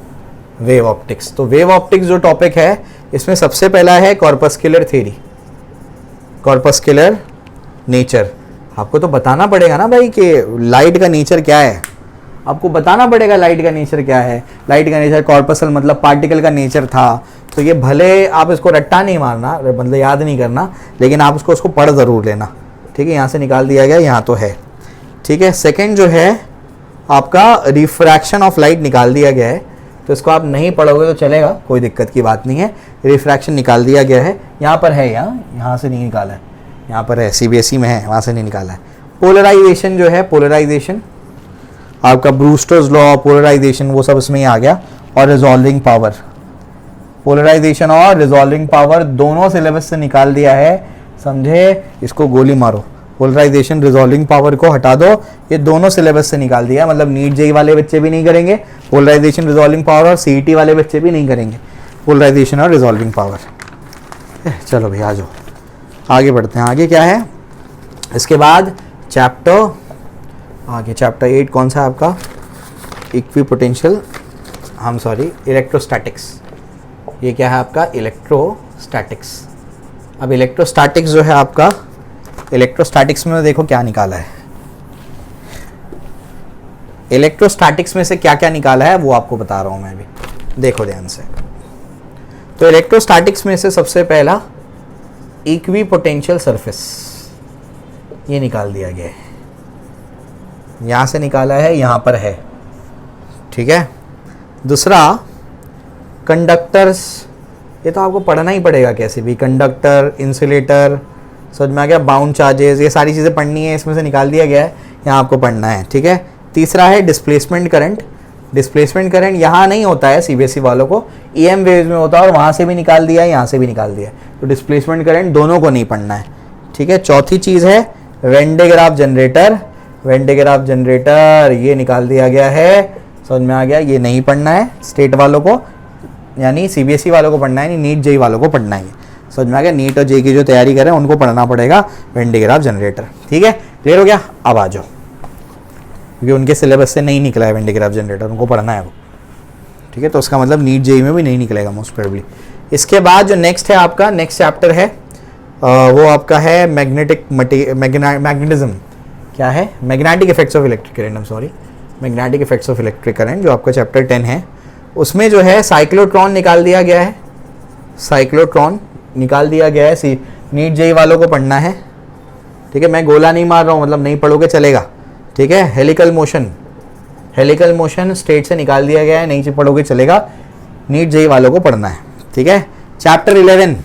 Wave optics. तो वेव ऑप्टिक्स जो टॉपिक है, इसमें सबसे पहला है कॉर्पस्कुलर थ्योरी, कॉर्पस्कुलर नेचर। आपको तो बताना पड़ेगा ना भाई कि लाइट का नेचर क्या है, आपको बताना पड़ेगा लाइट का नेचर क्या है। लाइट का नेचर कॉर्पसल मतलब पार्टिकल का नेचर था, तो ये भले आप इसको रट्टा नहीं मारना, मतलब याद नहीं करना, लेकिन आप उसको पढ़ ज़रूर लेना, ठीक है? यहाँ से निकाल दिया गया, यहाँ तो है, ठीक है? सेकेंड जो है आपका रिफ्रैक्शन ऑफ लाइट निकाल दिया गया है, तो इसको आप नहीं पढ़ोगे तो चलेगा, कोई दिक्कत की बात नहीं है। रिफ्रैक्शन निकाल दिया गया है, यहाँ पर है, यहाँ से नहीं निकाला है, यहाँ पर है, सीबीएसई में है, वहाँ से नहीं निकाला है। पोलराइजेशन जो है, पोलराइजेशन आपका ब्रूस्टर्स लॉ, पोलराइजेशन वो सब इसमें ही आ गया। और रिजॉल्विंग पावर, पोलराइजेशन और रिजॉल्विंग पावर दोनों सिलेबस से निकाल दिया है, समझे? इसको गोली मारो, पोलराइजेशन रिजॉल्विंग पावर को हटा दो, ये दोनों सिलेबस से निकाल दिया, मतलब नीट जेई वाले बच्चे भी नहीं करेंगे पोलराइजेशन रिजॉल्विंग पावर, और सीईटी वाले बच्चे भी नहीं करेंगे पोलराइजेशन और रिजॉल्विंग पावर। चलो भाई आ जाओ, आगे बढ़ते हैं। आगे क्या है इसके बाद? चैप्टर आगे, चैप्टर 8 कौन सा है आपका? इक्विपोटेंशियल, हम सॉरी इलेक्ट्रोस्टैटिक्स। ये क्या है आपका? इलेक्ट्रोस्टैटिक्स। अब इलेक्ट्रोस्टैटिक्स जो है आपका, इलेक्ट्रोस्टैटिक्स में देखो क्या निकाला है, इलेक्ट्रोस्टैटिक्स में से क्या क्या निकाला है वो आपको बता रहा हूं मैं भी, देखो ध्यान से। तो इलेक्ट्रोस्टैटिक्स में से सबसे पहला इक्विपोटेंशियल सरफेस, ये निकाल दिया गया है, यहां से निकाला है, यहां पर है, ठीक है? दूसरा कंडक्टर्स, ये तो आपको पढ़ना ही पड़ेगा कैसे भी, कंडक्टर, इंसुलेटर, समझ में आ गया? बाउंड चार्जेस, ये सारी चीज़ें पढ़नी है, इसमें से निकाल दिया गया है, यहाँ आपको पढ़ना है, ठीक है? तीसरा है डिस्प्लेसमेंट करंट। डिस्प्लेसमेंट करंट यहाँ नहीं होता है सीबीएसई वालों को, ईएम वेव्स में होता है, और वहाँ से भी निकाल दिया है, यहाँ से भी निकाल दिया है, तो डिस्प्लेसमेंट करंट दोनों को नहीं पढ़ना है, ठीक है? चौथी चीज़ है when day graph generator. When day graph generator ये निकाल दिया गया है, समझ में आ गया? ये नहीं पढ़ना है स्टेट वालों को, यानी सीबीएसई वालों को पढ़ना है, नहीं नीट जेई वालों को पढ़ना है, समझ में आ गया? नीट और जेई की जो तैयारी करें उनको पढ़ना पड़ेगा वेन डे ग्राफ जनरेटर, ठीक है? क्लियर हो गया? अब आ जाओ, क्योंकि उनके सिलेबस से नहीं निकला है वेन डे ग्राफ जनरेटर, उनको पढ़ना है वो, ठीक है? तो उसका मतलब नीट जेई में भी नहीं निकलेगा मोस्ट प्रोबेबली। इसके बाद जो नेक्स्ट है आपका, नेक्स्ट चैप्टर है वो आपका है मैग्नेटिज्म। क्या है? Magnetic effects of electric current, I am sorry, magnetic effects of electric current, जो आपका चैप्टर 10 है। उसमें जो है साइक्लोट्रॉन निकाल दिया गया है, साइक्लोट्रॉन निकाल दिया गया है, नीट जेई वालों को पढ़ना है, ठीक है? मैं गोला नहीं मार रहा हूँ, मतलब नहीं पढ़ोगे चलेगा, ठीक है? Helical motion, helical motion state से निकाल दिया गया है, नहीं पढ़ोगे चलेगा, नीट जेई वालों को पढ़ना है, ठीक है? चैप्टर 11,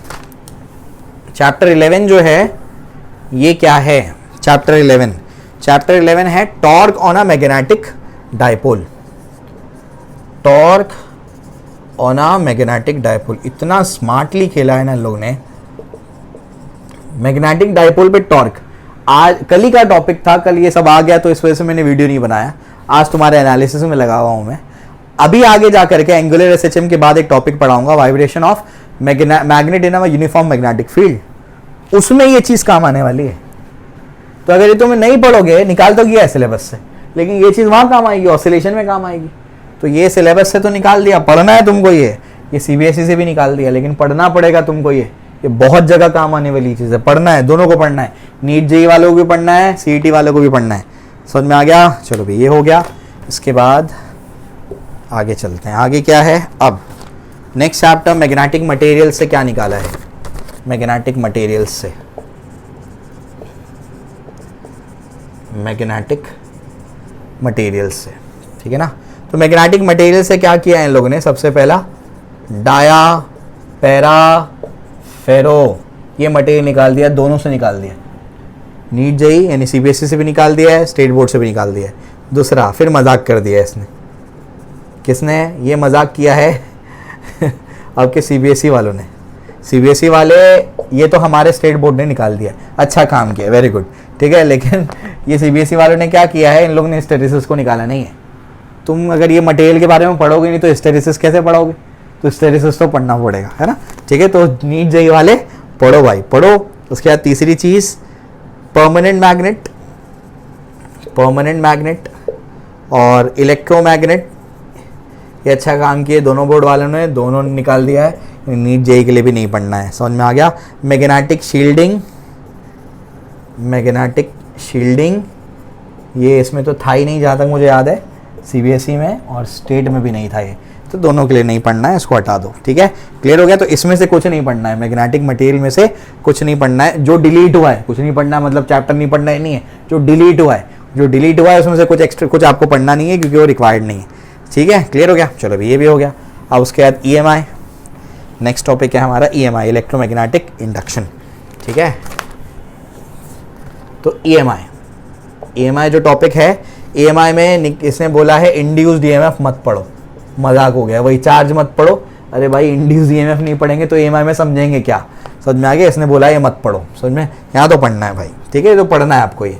चैप्टर 11 जो है ये क्या है? चैप्टर 11 है torque on a magnetic dipole, torque on a magnetic dipole. इतना स्मार्टली खेला है ना लोगों ने, मैग्नेटिक डायपोल पे टॉर्क। आज कल ही का टॉपिक था, कल ये सब आ गया तो इस वजह से मैंने वीडियो नहीं बनाया, आज तुम्हारे एनालिसिस में लगा हुआ हूं मैं। अभी आगे जा करके एंगुलर एसएचएम के बाद एक टॉपिक पढ़ाऊंगा, vibration of magnet in a uniform magnetic field, उसमें ये चीज काम आने वाली है। तो अगर ये तुम्हें नहीं पढ़ोगे, निकाल तो गया है सिलेबस से, लेकिन ये चीज वहां काम आएगी, ऑसिलेशन में काम आएगी। तो ये सिलेबस से तो निकाल दिया, पढ़ना है तुमको, ये सीबीएसई से भी निकाल दिया, लेकिन पढ़ना पड़ेगा तुमको, ये बहुत जगह काम आने वाली चीज है, पढ़ना है, दोनों को पढ़ना है, नीट जेई वालों को भी पढ़ना है, सीईटी वालों को भी पढ़ना है, समझ में आ गया? चलो भाई ये हो गया। इसके बाद आगे चलते हैं, आगे क्या है अब? नेक्स्ट चैप्टर मैग्नेटिक मटेरियल से क्या निकाला है? मैग्नेटिक मटेरियल्स से मैग्नेटिक मटेरियल्स से, ठीक है ना। तो मैग्नेटिक मटेरियल से क्या किया है इन लोगों ने, सबसे पहला डाया पैरा फेरो, ये मटेरियल निकाल दिया, दोनों से निकाल दिया, नीट जेई यानी सीबीएसई से भी निकाल दिया है, स्टेट बोर्ड से भी निकाल दिया है। दूसरा फिर मजाक कर दिया है इसने, किसने ये मजाक किया है आपके सीबीएसई वालों ने। सीबीएसई वाले, ये तो हमारे स्टेट बोर्ड ने निकाल दिया, अच्छा काम किया, वेरी गुड, ठीक है। लेकिन ये सीबीएसई वालों ने क्या किया है, इन लोगों ने हिस्टेरिसिस को निकाला नहीं है। तुम अगर ये मटेरियल के बारे में पढ़ोगे नहीं तो हिस्टेरिसिस कैसे पढ़ोगे, तो हिस्टेरिसिस तो पढ़ना पड़ेगा, है ना, ठीक है। तो नीट जेई वाले पढ़ो भाई, पढ़ो। उसके बाद तीसरी चीज़ परमानेंट मैग्नेट, परमानेंट मैग्नेट और इलेक्ट्रोमैग्नेट, ये अच्छा काम किए दोनों बोर्ड वालों ने, दोनों ने निकाल दिया है, नीट जेई के लिए भी नहीं पढ़ना है, समझ में आ गया। मैग्नेटिक शील्डिंग, मैग्नेटिक शील्डिंग ये इसमें तो था ही नहीं जहाँ तक मुझे याद है, सीबीएसई में और स्टेट में भी नहीं था ये, तो दोनों के लिए नहीं पढ़ना है, इसको हटा दो, ठीक है। क्लियर हो गया। तो इसमें से कुछ नहीं पढ़ना है, मैग्नेटिक मटेरियल में से कुछ नहीं पढ़ना है, जो डिलीट हुआ है कुछ नहीं पढ़ना है, मतलब चैप्टर नहीं पढ़ना है नहीं है, जो डिलीट हुआ है, जो डिलीट हुआ है उसमें से कुछ एक्स्ट्रा कुछ आपको पढ़ना नहीं है क्योंकि वो रिक्वायर्ड नहीं है, ठीक है। क्लियर हो गया, चलो अभी ये भी हो गया। अब उसके बाद ईएमआई, नेक्स्ट टॉपिक है हमारा ईएमआई, इलेक्ट्रोमैग्नेटिक इंडक्शन, ठीक है। तो ईएमआई जो टॉपिक है, ईएमआई में इसने बोला है इंड्यूस्ड ईएमएफ मत पढ़ो, मजाक हो गया, वही चार्ज मत पढ़ो। अरे भाई इंड्यूस्ड ईएमएफ नहीं पढ़ेंगे तो ईएमआई में समझेंगे क्या, समझ में आ गया। इसने बोला ये मत पढ़ो, समझ में, यहाँ तो पढ़ना है भाई, ठीक है, तो पढ़ना है आपको ये।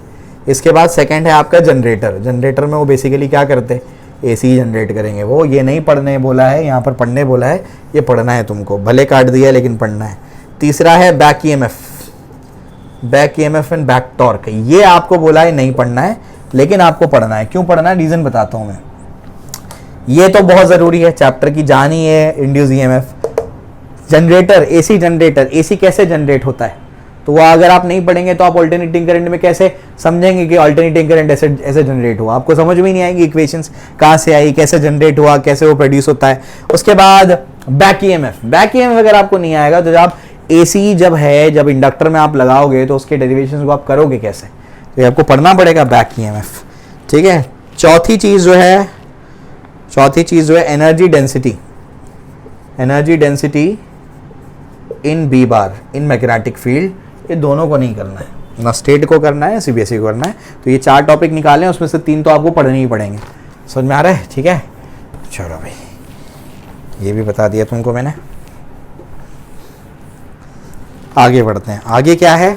इसके बाद सेकंड है आपका जनरेटर, जनरेटर में वो बेसिकली क्या करते हैं, एसी जनरेट करेंगे वो, ये नहीं पढ़ने बोला है, यहाँ पर पढ़ने बोला है, ये पढ़ना है तुमको, भले काट दिया लेकिन पढ़ना है। तीसरा है back EMF, back EMF and back torque, ये आपको बोला है नहीं पढ़ना है लेकिन आपको पढ़ना है। क्यों पढ़ना है, रीजन बताता हूँ मैं। ये तो बहुत ज़रूरी है, चैप्टर की जान ही है induce EMF. Generator, AC generator, AC कैसे जनरेट होता है, तो वह अगर आप नहीं पढ़ेंगे तो आप अल्टरनेटिंग करंट में कैसे समझेंगे कि अल्टरनेटिंग करंट ऐसे ऐसे जनरेट हुआ, आपको समझ में नहीं आएगी इक्वेशंस कहाँ से आई, कैसे जनरेट हुआ, कैसे वो प्रोड्यूस होता है। उसके बाद बैक ईएमएफ, बैक ईएमएफ अगर आपको नहीं आएगा तो जब एसी जब है, जब इंडक्टर में आप लगाओगे तो उसके डेरिवेशंस को आप करोगे कैसे, तो ये आपको पढ़ना पड़ेगा बैक ईएमएफ, ठीक है। चौथी चीज़ जो है energy density, energy density in B bar in magnetic field, ये दोनों को नहीं करना है, ना स्टेट को करना है सीबीएसई को करना है। तो ये 4 टॉपिक निकालें, उसमें से 3 तो आपको पढ़ने ही पड़ेंगे, समझ में आ रहा है, ठीक है। चलो भाई ये भी बता दिया तुमको मैंने, आगे बढ़ते हैं। आगे क्या है,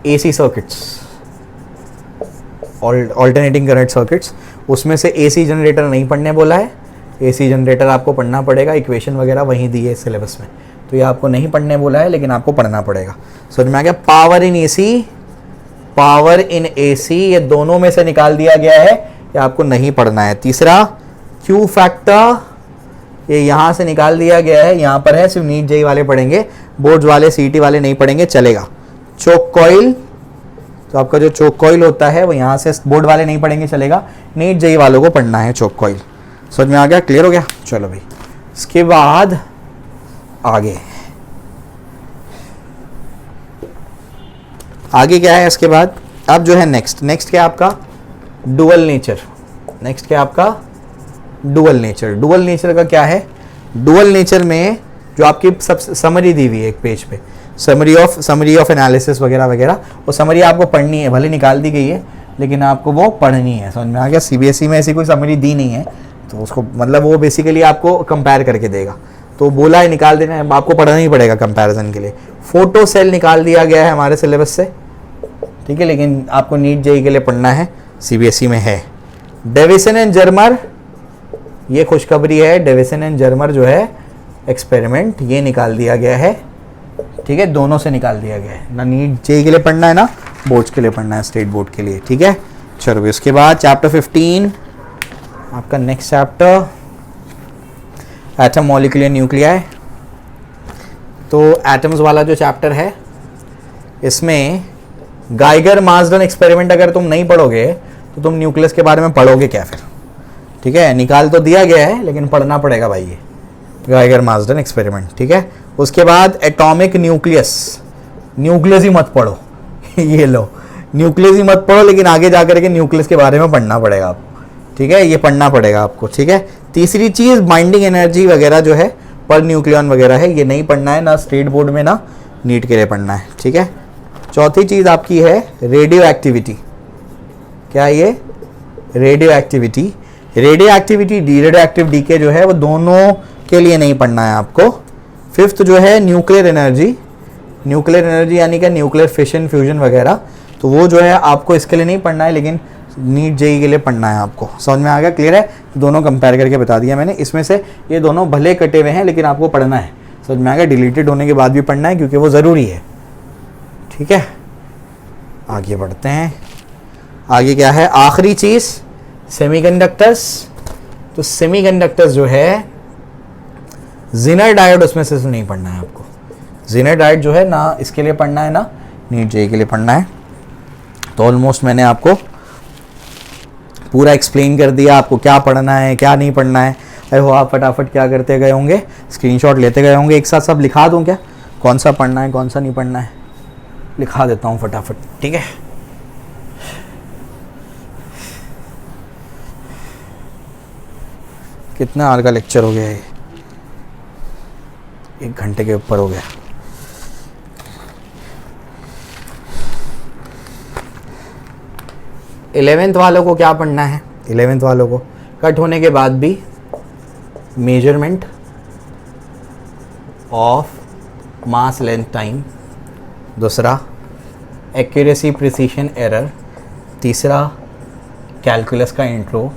AC circuits, alternating current circuits, उसमें से एसी जनरेटर नहीं पढ़ने बोला है, एसी जनरेटर आपको पढ़ना पड़ेगा, इक्वेशन वगैरह वहीं दी है सिलेबस में, तो ये आपको नहीं पढ़ने बोला है लेकिन आपको पढ़ना पड़ेगा, समझ में आ गया। Power in AC, power in AC, ये दोनों में से निकाल दिया गया है, ये आपको नहीं पढ़ना है। तीसरा क्यू फैक्टर, ये यहाँ से निकाल दिया गया है, यहाँ पर है, सिर्फ नीट जेई वाले पढ़ेंगे, बोर्ड्स वाले सीईटी वाले नहीं पढ़ेंगे, चलेगा। चोक कॉइल, तो आपका जो चोक कॉइल होता है वो यहाँ से बोर्ड वाले नहीं पढ़ेंगे, चलेगा, नीट जेई वालों को पढ़ना है चोक कॉइल, समझ में आ गया, क्लियर हो गया। चलो भाई इसके बाद आगे क्या है, इसके बाद अब जो है नेक्स्ट क्या आपका डुअल नेचर, नेक्स्ट क्या आपका डुअल नेचर। डुअल नेचर का क्या है, डुअल नेचर में जो आपकी सब समरी दी हुई है एक पेज पे, समरी ऑफ एनालिसिस वगैरह वगैरह, वो समरी आपको पढ़नी है, भले निकाल दी गई है लेकिन आपको वो पढ़नी है, समझ में आ गया। सीबीएसई में ऐसी कोई समरी दी नहीं है तो उसको मतलब वो बेसिकली आपको कंपेयर करके देगा, तो बोला है निकाल देना है, आपको पढ़ना ही पड़ेगा कंपैरिजन के लिए। फोटो सेल निकाल दिया गया है हमारे सिलेबस से, ठीक है, लेकिन आपको नीट जेई के लिए पढ़ना है, सीबीएसई में है। डेविसन एंड जर्मर, ये खुशखबरी है, डेविसन एंड जर्मर जो है एक्सपेरिमेंट, ये निकाल दिया गया है, ठीक है, दोनों से निकाल दिया गया है, ना नीट जेई के लिए पढ़ना है ना बोर्ड्स के लिए पढ़ना है, स्टेट बोर्ड के लिए, ठीक है। चलो उसके बाद चैप्टर 15 आपका next chapter atom molecular nuclei. तो एटम्स वाला जो चैप्टर है इसमें गाइगर मार्सडन एक्सपेरिमेंट अगर तुम नहीं पढ़ोगे तो तुम न्यूक्लियस के बारे में पढ़ोगे क्या फिर, ठीक है, निकाल तो दिया गया है लेकिन पढ़ना पड़ेगा भाई ये गाइगर मार्सडन एक्सपेरिमेंट, ठीक है। उसके बाद एटॉमिक न्यूक्लियस, न्यूक्लियस ही मत पढ़ो ये लो, न्यूक्लियस ही मत पढ़ो, लेकिन आगे जा करके न्यूक्लियस के बारे में पढ़ना पड़ेगा आपको, ठीक है, ये पढ़ना पड़ेगा आपको, ठीक है। तीसरी चीज़ बाइंडिंग एनर्जी वगैरह जो है पर न्यूक्लियन वगैरह है, ये नहीं पढ़ना है, ना स्टेट बोर्ड में ना नीट के लिए पढ़ना है, ठीक है। चौथी चीज़ आपकी है रेडियो एक्टिविटी। क्या ये radio activity, radio activity the radio active decay जो है वो दोनों के लिए नहीं पढ़ना है आपको। फिफ्थ जो है न्यूक्लियर एनर्जी, न्यूक्लियर एनर्जी यानी कि न्यूक्लियर फिशन फ्यूजन वगैरह, तो वो जो है आपको इसके लिए नहीं पढ़ना है, लेकिन नीट जेई के लिए पढ़ना है आपको। समझ में आ गया, क्लियर है? दोनों कंपेयर करके बता दिया मैंने। इसमें से ये दोनों भले कटे हुए हैं लेकिन आपको पढ़ना है, समझ में आ गया। डिलीटेड होने के बाद भी पढ़ना है क्योंकि वो ज़रूरी है, ठीक है। आगे बढ़ते हैं। आगे क्या है? आखिरी चीज़ सेमीकंडक्टर्स। तो सेमीकंडक्टर्स जो है ज़ेनर डायोड, उसमें से नहीं पढ़ना है आपको। ज़ेनर डायोड जो है ना इसके लिए पढ़ना है ना नीट जेई के लिए पढ़ना है। तो ऑलमोस्ट मैंने आपको पूरा एक्सप्लेन कर दिया, आपको क्या पढ़ना है क्या नहीं पढ़ना है। अरे हो आप फटाफट क्या करते गए होंगे, स्क्रीनशॉट लेते गए होंगे। एक साथ सब लिखा दूं क्या, कौन सा पढ़ना है कौन सा नहीं पढ़ना है, लिखा देता हूँ फटाफट, ठीक है। कितना आवर का लेक्चर हो गया है? 1 घंटे के ऊपर हो गया। इलेवेंथ वालों को क्या पढ़ना है? 11th वालों को कट होने के बाद भी measurement of mass length time, दूसरा एक्यूरेसी प्रिसीशन एरर, तीसरा कैलकुलस का इंट्रो,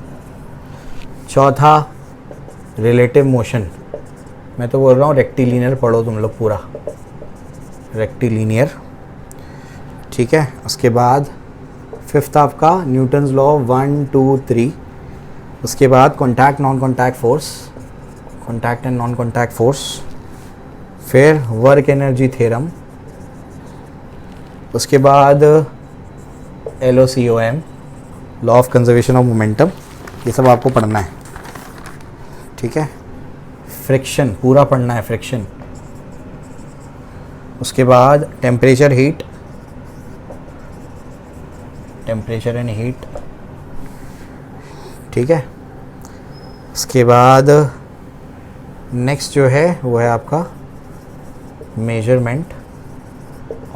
चौथा रिलेटिव मोशन। मैं तो बोल रहा हूँ रेक्टिलिनियर पढ़ो तुम लोग पूरा, रेक्टिलिनियर, ठीक है। उसके बाद फिफ्थ आपका न्यूटन्स लॉ 1 2 3, उसके बाद contact non contact force, contact and non contact force, फिर वर्क एनर्जी थ्योरम, उसके बाद LOCOM law of conservation of momentum, ये सब आपको पढ़ना है, ठीक है। फ्रिक्शन पूरा पढ़ना है, फ्रिक्शन। उसके बाद temperature heat, temperature and heat, ठीक है। उसके बाद नेक्स्ट जो है वो है आपका मेजरमेंट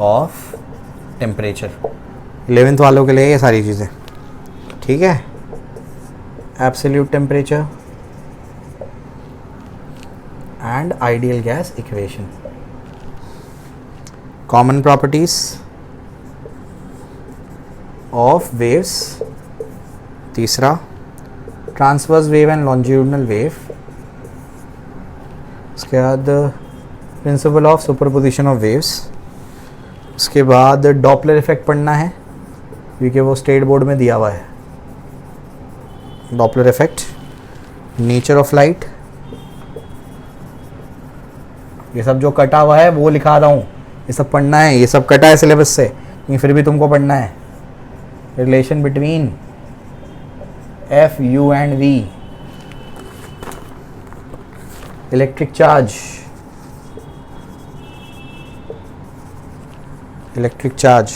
ऑफ टेम्परेचर। 11th वालों के लिए ये सारी चीज़ें, ठीक है। Absolute temperature and ideal gas equation, common properties of waves, तीसरा transverse wave and longitudinal wave, उसके बाद principle of superposition of waves, उसके बाद डॉपलर इफेक्ट पढ़ना है क्योंकि वो स्टेट बोर्ड में दिया हुआ है। Doppler effect, nature of light, ये सब जो कटा हुआ है वो लिखा रहा हूँ, ये सब पढ़ना है, ये सब कटा है सिलेबस से लेकिन फिर भी तुमको पढ़ना है। Relation between F, U and V, electric charge, electric charge,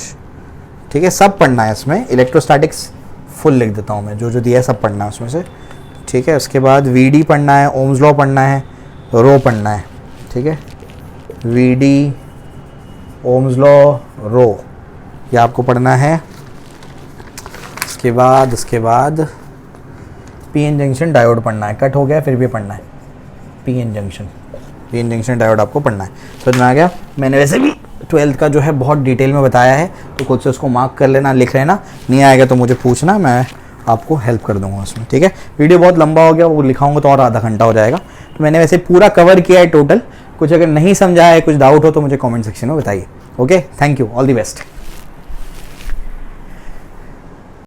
ठीक है, सब पढ़ना है इसमें। इलेक्ट्रोस्टैटिक्स फुल लिख देता हूँ मैं, जो जो दिया है सब पढ़ना है उसमें से, ठीक है। उसके बाद VD पढ़ना है, ओम्स लॉ पढ़ना है, रो पढ़ना है, ठीक है। VD, ओम्स लॉ, रो, ये आपको पढ़ना है। उसके बाद PN जंक्शन डायोड पढ़ना है, कट हो गया फिर भी पढ़ना है। PN जंक्शन डायोड आपको पढ़ना है। समझ में आ गया? मैंने वैसे भी 12th का जो है बहुत डिटेल में बताया है, तो खुद से उसको मार्क कर लेना, लिख लेना। नहीं आएगा तो मुझे पूछना, मैं आपको हेल्प कर दूंगा उसमें, ठीक है। वीडियो बहुत लंबा हो गया, वो लिखाऊंगा तो और आधा घंटा हो जाएगा। तो मैंने वैसे पूरा कवर किया है टोटल। कुछ अगर नहीं समझा है, कुछ डाउट हो तो मुझे कमेंट सेक्शन में बताइए। Okay, thank you, all the best.